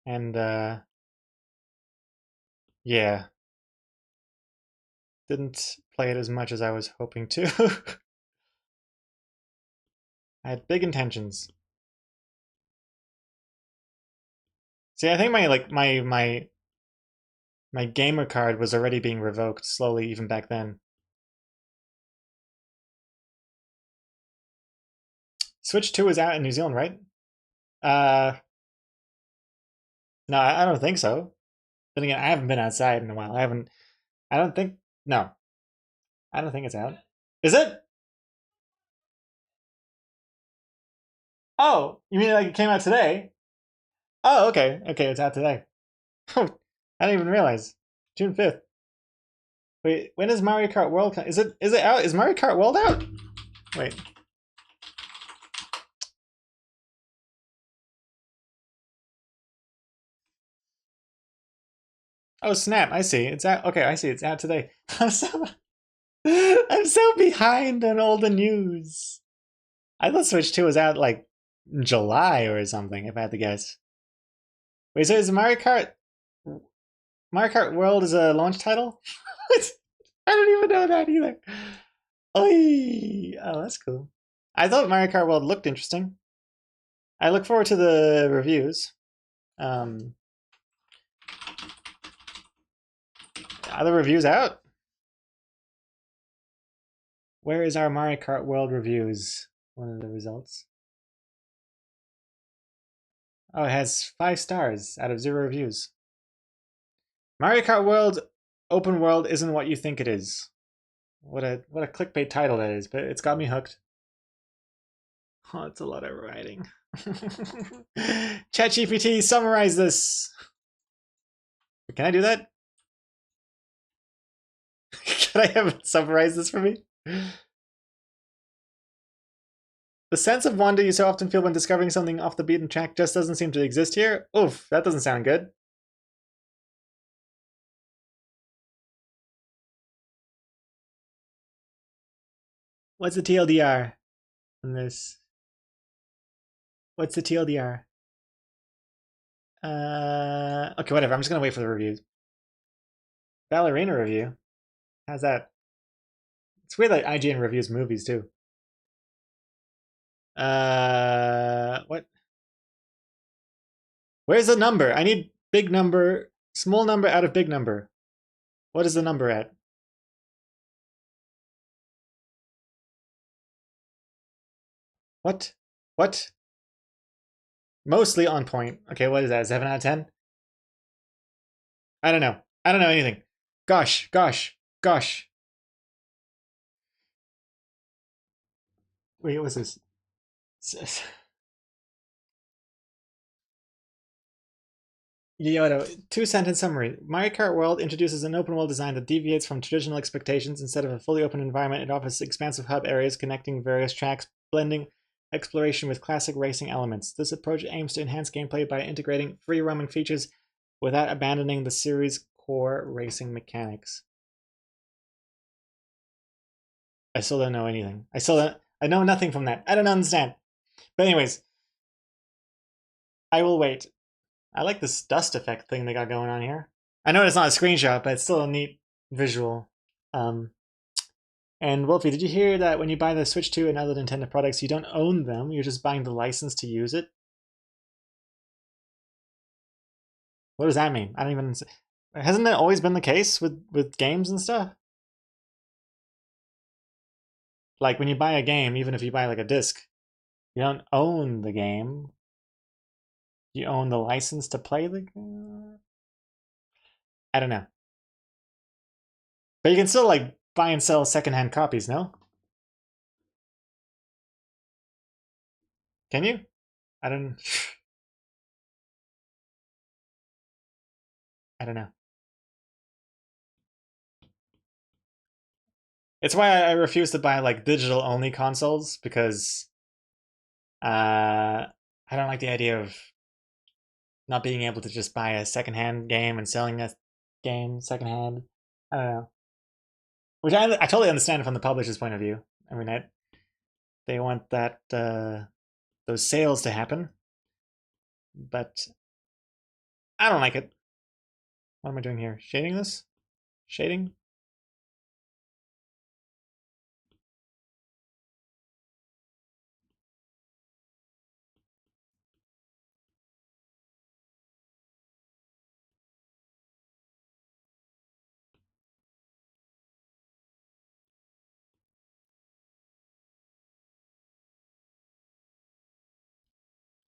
[SPEAKER 1] And, yeah. Didn't play it as much as I was hoping to. I had big intentions. See, I think my gamer card was already being revoked slowly even back then. Switch 2 is out in New Zealand, right? No, I don't think so. Then again, I haven't been outside in a while. No. I don't think it's out. Is it? Oh, you mean like it came out today? Oh, okay. Okay, it's out today. I didn't even realize. June 5th. Wait, when is Mario Kart World? Is it out? Is Mario Kart World out? Wait. Oh snap! I see. It's out. Okay, I see. It's out today. I'm so behind on all the news. I thought Switch 2 was out like in July or something, if I had to guess. Wait, so is Mario Kart World is a launch title? I don't even know that either. Oy! Oh, that's cool. I thought Mario Kart World looked interesting. I look forward to the reviews. Are the reviews out? Where is our Mario Kart World reviews? One of the results. Oh, it has 5 stars out of 0 reviews. Mario Kart World Open World isn't what you think it is. What a clickbait title that is, but it's got me hooked. Oh, it's a lot of writing. ChatGPT, summarize this. Can I do that? Can I have it summarize this for me? The sense of wonder you so often feel when discovering something off the beaten track just doesn't seem to exist here. Oof, that doesn't sound good. What's the TLDR on this? What's the TLDR? Okay, whatever. I'm just gonna wait for the reviews. Ballerina review. How's that? It's weird that IGN reviews movies too. What? Where's the number? I need big number, small number out of big number. What is the number at? What? What? Mostly on point. Okay, what is that? 7 out of 10? I don't know. I don't know anything. Gosh. Wait, what's this?
[SPEAKER 4] Yoda, 2-sentence summary. Mario Kart World introduces an open world design that deviates from traditional expectations. Instead of a fully open environment, it offers expansive hub areas connecting various tracks, blending exploration with classic racing elements. This approach aims to enhance gameplay by integrating free roaming features without abandoning the series' core racing mechanics. I still don't know anything. I know nothing from that. I don't understand. But anyways, I will wait. I like this dust effect thing they got going on here. I know it's not a screenshot, but it's still a neat visual. And Wolfie, did you hear that when you buy the Switch 2 and other Nintendo products, you don't own them, you're just buying the license to use it? What does that mean? I don't even... Hasn't that always been the case with games and stuff? Like, when you buy a game, even if you buy like a disc, you don't own the game. You own the license to play the game? I don't know. But you can still like buy and sell secondhand copies, no? Can you? I don't I don't know. It's why I refuse to buy like digital only consoles, because I don't like the idea of not being able to just buy a secondhand game and selling a game secondhand. I don't know. Which I totally understand from the publisher's point of view. I mean, they want that those sales to happen, but I don't like it. What am I doing here? Shading this? Shading?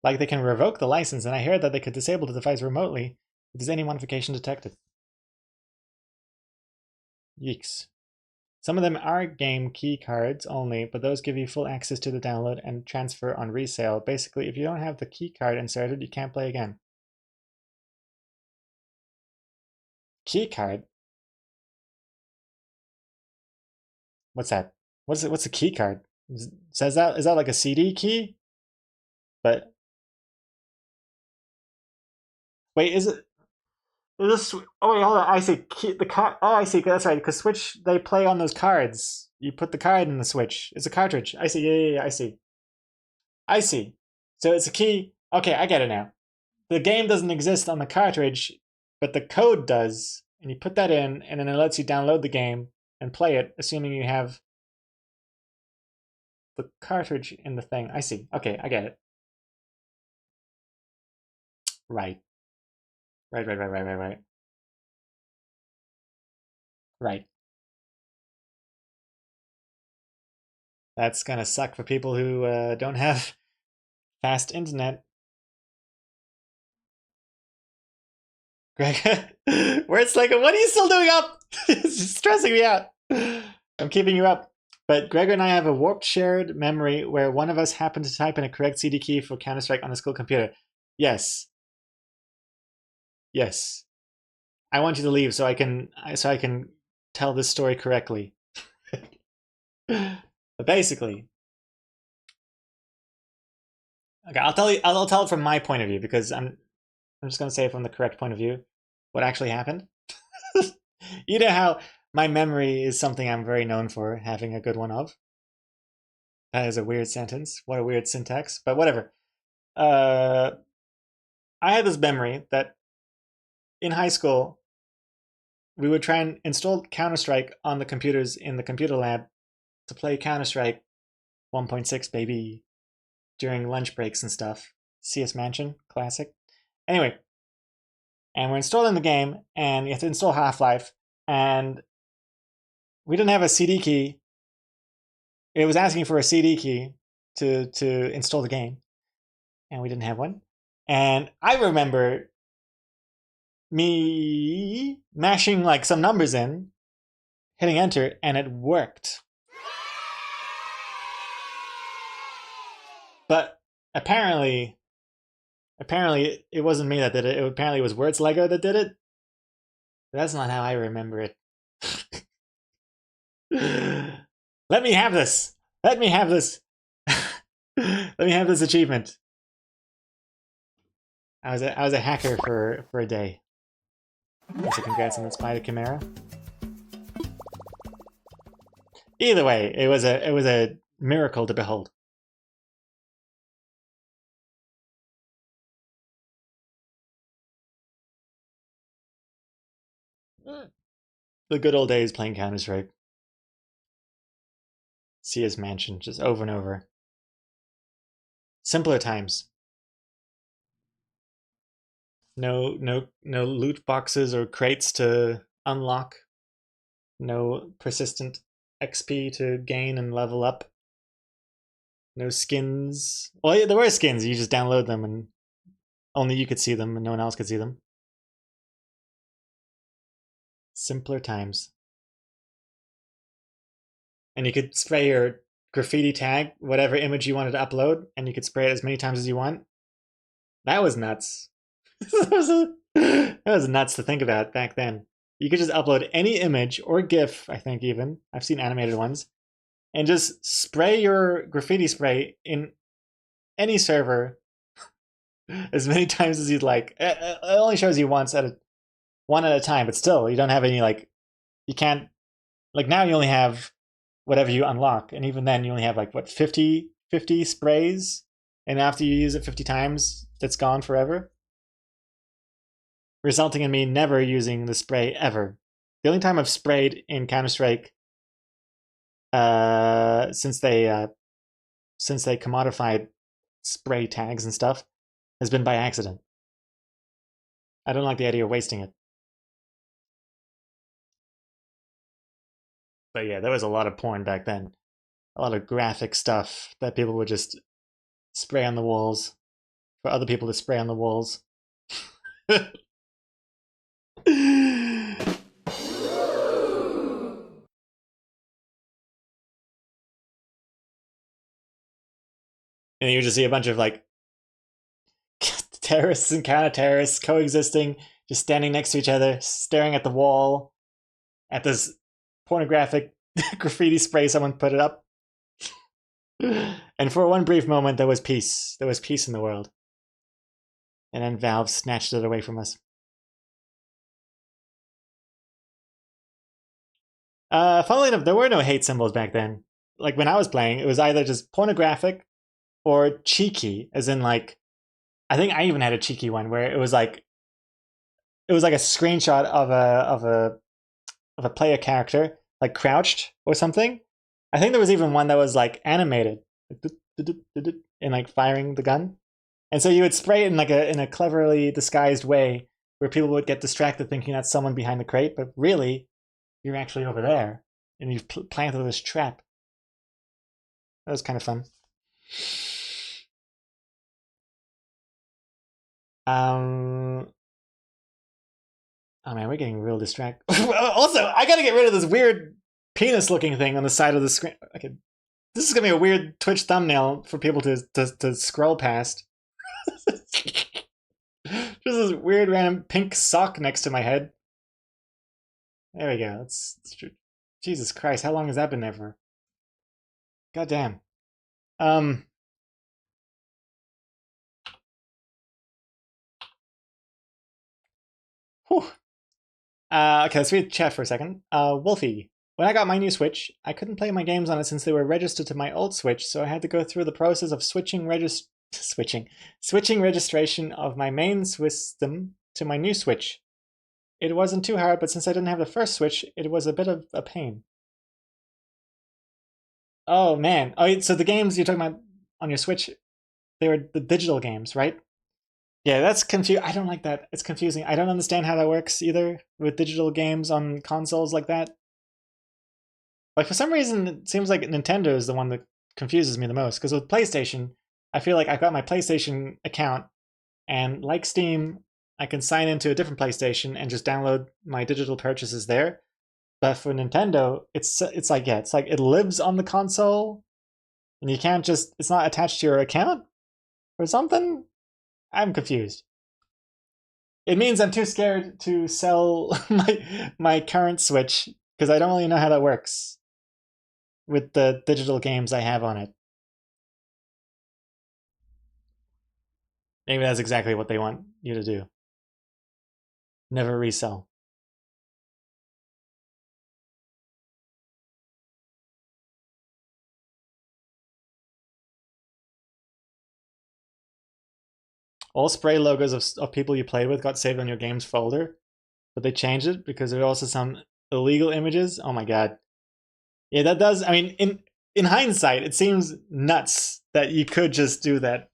[SPEAKER 4] Like they can revoke the license, and I heard that they could disable the device remotely if there's any modification detected. Yeeks. Some of them are game key cards only, but those give you full access to the download and transfer on resale. Basically, if you don't have the key card inserted, you can't play again. Key card? What's that? What's a key card? Says that is that like a CD key? But wait, is it? Is this, oh wait, hold on. I see the card. Oh, I see. That's right. Because Switch, they play on those cards. You put the card in the Switch. It's a cartridge. I see. Yeah. I see. I see. So it's a key. Okay, I get it now. The game doesn't exist on the cartridge, but the code does, and you put that in, and then it lets you download the game and play it, assuming you have the cartridge in the thing. I see. Okay, I get it. Right. Right. That's gonna suck for people who don't have fast internet. Greg, where it's like, what are you still doing up? It's stressing me out. I'm keeping you up. But Gregor and I have a warped shared memory where one of us happened to type in a correct CD key for Counter-Strike on the school computer. Yes. Yes. I want you to leave so I can tell this story correctly. But basically, okay, I'll tell it from my point of view, because I'm just gonna say it from the correct point of view what actually happened. You know how my memory is something I'm very known for having a good one of. That is a weird sentence. What a weird syntax, but whatever. I had this memory that in high school, we would try and install Counter-Strike on the computers in the computer lab to play Counter-Strike 1.6, baby, during lunch breaks and stuff. CS Mansion, classic. Anyway, and we're installing the game, and you have to install Half-Life, and we didn't have a CD key. It was asking for a CD key to install the game, and we didn't have one. And I remember me mashing like some numbers in, hitting enter, and it worked. But apparently
[SPEAKER 1] Apparently, it wasn't me that did it. Apparently, it was Words Lego that did it. But that's not how I remember it. Let me have this. Let me have this. Let me have this achievement. I was a hacker for a day. So congrats on the Spider Chimera. Either way, it was a miracle to behold. The good old days playing Counter-Strike. See his mansion just over and over. Simpler times. No loot boxes or crates to unlock. No persistent XP to gain and level up. No skins. Well, yeah, there were skins. You just download them and only you could see them and no one else could see them. Simpler times. And you could spray your graffiti tag, whatever image you wanted to upload, and you could spray it as many times as you want. That was nuts. That was nuts to think about back then. You could just upload any image or GIF, I think even. I've seen animated ones. And just spray your graffiti spray in any server as many times as you'd like. It only shows you one at a time, but still, you don't have any, like, you can't, like, now you only have whatever you unlock, and even then you only have, like, what, 50 sprays? And after you use it 50 times, it's gone forever? Resulting in me never using the spray ever. The only time I've sprayed in Counter-Strike since they commodified spray tags and stuff has been by accident. I don't like the idea of wasting it. But yeah, there was a lot of porn back then. A lot of graphic stuff that people would just spray on the walls for other people to spray on the walls. And you just see a bunch of, like, terrorists and counter-terrorists coexisting, just standing next to each other, staring at the wall, at this pornographic graffiti spray someone put it up. And for one brief moment, there was peace. There was peace in the world. And then Valve snatched it away from us. Funnily enough, there were no hate symbols back then. Like, when I was playing, it was either just pornographic or cheeky, as in, like, I think I even had a cheeky one where it was like a screenshot of a player character, like, crouched or something. I think there was even one that was, like, animated, and, like, firing the gun. And so you would spray it in, like, in a cleverly disguised way where people would get distracted thinking that's someone behind the crate, but really you're actually over there and you've planted this trap. That was kind of fun. Oh man, we're getting real distracted. Also, I gotta get rid of this weird penis-looking thing on the side of the screen. Okay, this is gonna be a weird Twitch thumbnail for people to scroll past. Just this weird random pink sock next to my head. There we go. That's Jesus Christ, how long has that been there for? God damn. Whew. Okay, let's read chat for a second. Wolfie, when I got my new Switch, I couldn't play my games on it since they were registered to my old Switch, so I had to go through the process of switching registration of my main system to my new Switch. It wasn't too hard, but since I didn't have the first Switch, it was a bit of a pain. Oh man. Oh, so the games you're talking about on your Switch, they were the digital games, right? Yeah, that's confusing. I don't like that. It's confusing. I don't understand how that works either with digital games on consoles like that. Like, for some reason, it seems like Nintendo is the one that confuses me the most. Because with PlayStation, I feel like I've got my PlayStation account, and like Steam, I can sign into a different PlayStation and just download my digital purchases there. But for Nintendo, it's like it lives on the console, and you can't just, it's not attached to your account or something. I'm confused. It means I'm too scared to sell my current Switch because I don't really know how that works with the digital games I have on it. Maybe that's exactly what they want you to do. Never resell. All spray logos of people you played with got saved on your games folder, but they changed it because there are also some illegal images. Oh my god. Yeah, that does. I mean, in hindsight, it seems nuts that you could just do that.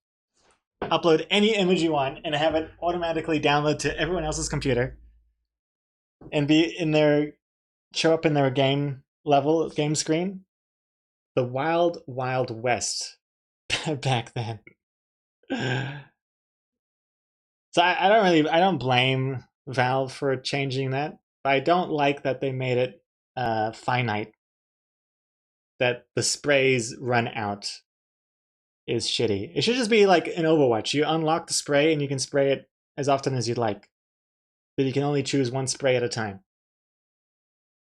[SPEAKER 1] Upload any image you want and have it automatically download to everyone else's computer and be in their show up in their game screen. The wild, wild west back then. So I don't blame Valve for changing that, but I don't like that they made it finite. That the sprays run out is shitty. It should just be like in Overwatch. You unlock the spray and you can spray it as often as you'd like, but you can only choose one spray at a time.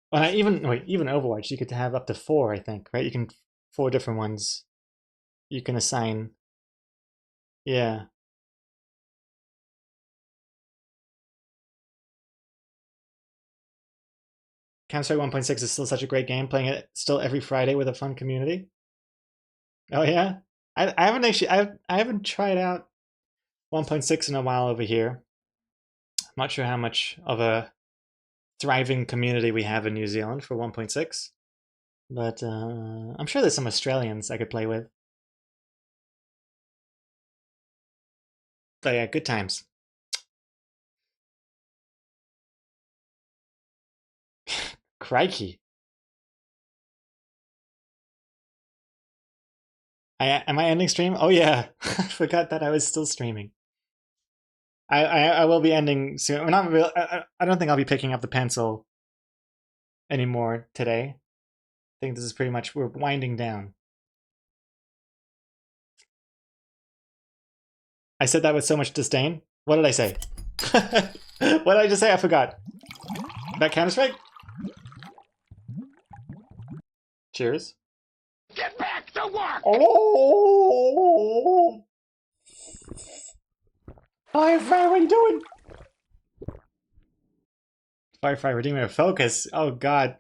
[SPEAKER 1] Well, even Overwatch, you could have up to 4, I think, right? You can 4 different ones. You can assign. Yeah. Counter-Strike 1.6 is still such a great game. Playing it still every Friday with a fun community. Oh yeah, I haven't actually I haven't tried out 1.6 in a while over here. I'm not sure how much of a thriving community we have in New Zealand for 1.6, but I'm sure there's some Australians I could play with. But yeah, good times. Crikey. Am I ending stream? Oh yeah, I forgot that I was still streaming. I will be ending soon. Not real. I don't think I'll be picking up the pencil anymore today. I think this is pretty much we're winding down. I said that with so much disdain. What did I say? What did I just say? I forgot. That Counter-Strike? Cheers.
[SPEAKER 11] Get back to work!
[SPEAKER 1] Oh! Firefly, what are you doing? Firefly, redeeming a focus. Oh god.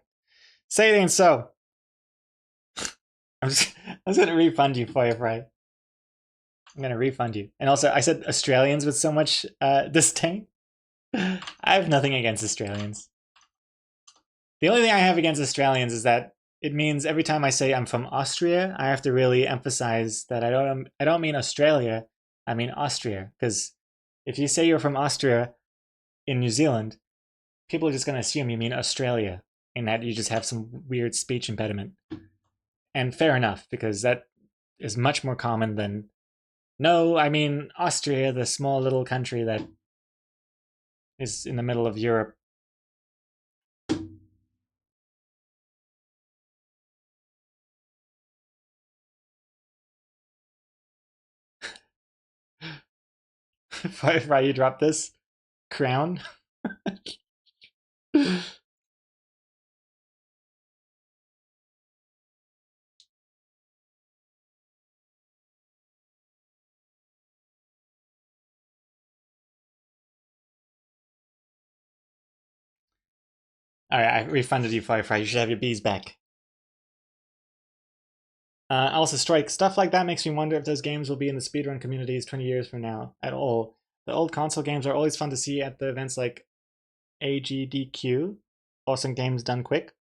[SPEAKER 1] Say it ain't so. I'm just gonna refund you, Firefly. I'm gonna refund you. And also, I said Australians with so much disdain. I have nothing against Australians. The only thing I have against Australians is that it means every time I say I'm from Austria, I have to really emphasize that I don't mean Australia, I mean Austria. Because if you say you're from Austria in New Zealand, people are just going to assume you mean Australia and that you just have some weird speech impediment. And fair enough, because that is much more common than, no, I mean Austria, the small little country that is in the middle of Europe. Firefly, you drop this crown. Alright, I refunded you, Firefly. You should have your bees back. Also, Strike. Stuff like that makes me wonder if those games will be in the speedrun communities 20 years from now at all. The old console games are always fun to see at the events like AGDQ, Awesome Games Done Quick.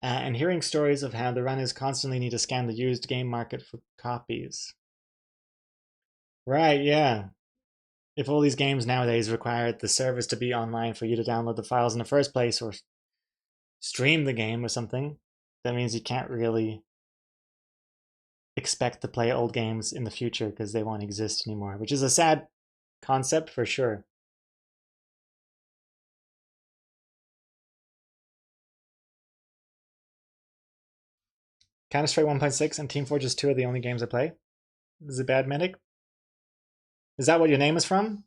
[SPEAKER 1] And hearing stories of how the runners constantly need to scan the used game market for copies. Right, yeah. If all these games nowadays require the servers to be online for you to download the files in the first place or stream the game or something, that means you can't really expect to play old games in the future because they won't exist anymore, which is a sad concept for sure. Counter-Strike 1.6 and Team Fortress 2 are the only games I play. This is a bad medic.
[SPEAKER 4] Is that what your name is from?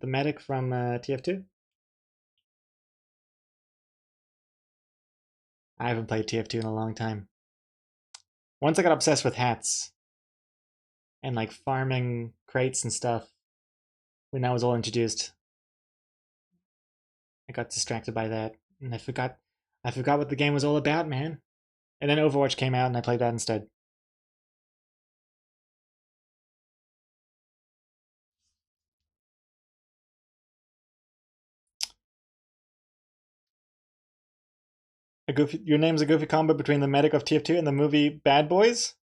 [SPEAKER 4] The medic from TF2? I haven't played TF2 in a long time. Once I got obsessed with hats and like farming crates and stuff when that was all introduced. I got distracted by that and I forgot what the game was all about, man. And then Overwatch came out and I played that instead. Your name's a goofy combo between the medic of TF2 and the movie Bad Boys?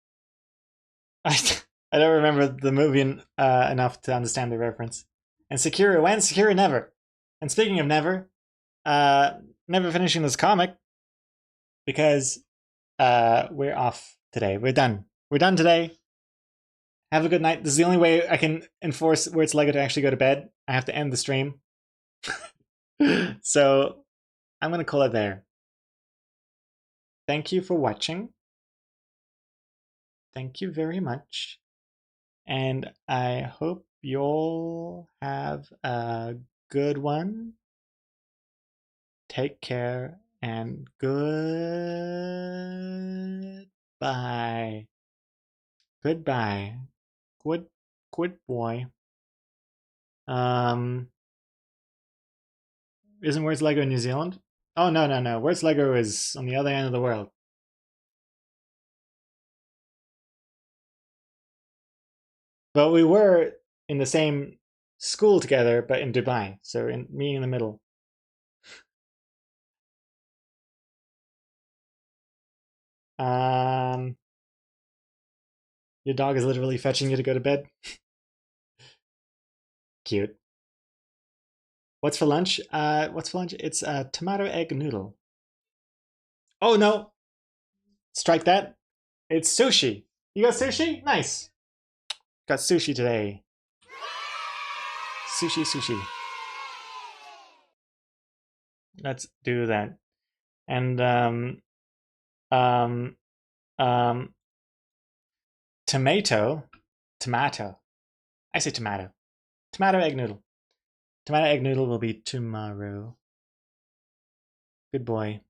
[SPEAKER 4] I don't remember the movie enough to understand the reference. And Sekiro when? Sekiro never. And speaking of never, never finishing this comic because we're off today. We're done. We're done today. Have a good night. This is the only way I can enforce Where It's Lego to actually go to bed. I have to end the stream. So I'm going to call it there. Thank you for watching. Thank you very much. And I hope you'll have a good one. Take care and goodbye. Goodbye. Good boy. Isn't Where's Lego in New Zealand? Oh, no. Where's Lego is on the other end of the world. But we were in the same school together, but in Dubai. So me in the middle. Your dog is literally fetching you to go to bed. Cute. What's for lunch? It's a tomato egg noodle. Oh no! Strike that. It's sushi. You got sushi? Nice. Got sushi today. Sushi. Let's do that. And tomato. I say tomato. Tomato egg noodle. Tomato egg noodle will be tomorrow. Good boy.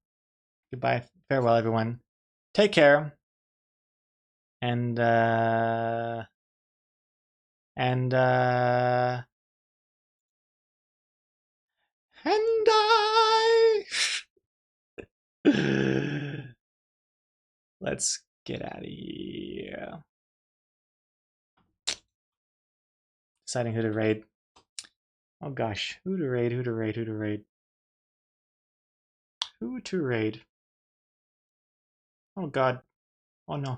[SPEAKER 4] Goodbye. Farewell, everyone. Take care. And let's get out of here. Deciding who to raid. Oh gosh, who to raid? Who to raid? Oh god. Oh no.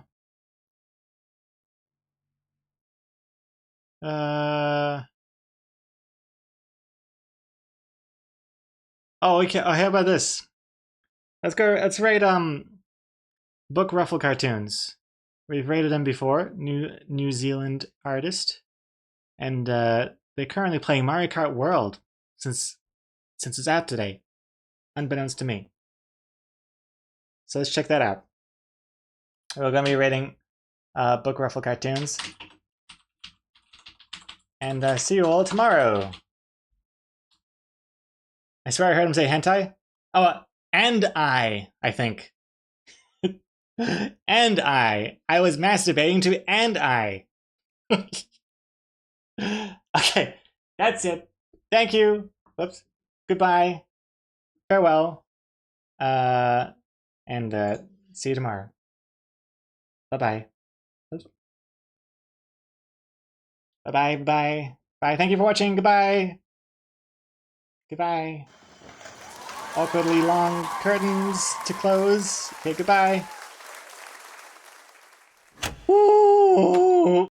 [SPEAKER 4] Oh, okay. Oh, how about this? Let's go. Let's raid Book Ruffle Cartoons. We've raided them before. New Zealand artist, and they're currently playing Mario Kart World since it's out today, unbeknownst to me. So let's check that out. We're gonna be raiding Book Ruffle Cartoons, and see you all tomorrow. I swear I heard him say hentai. Oh, and I think. And I was masturbating to and I. Okay, that's it. Thank you. Whoops. Goodbye. Farewell. And see you tomorrow. Bye-bye. Bye. Thank you for watching. Goodbye. Awkwardly long curtains to close. Okay, goodbye. Woo!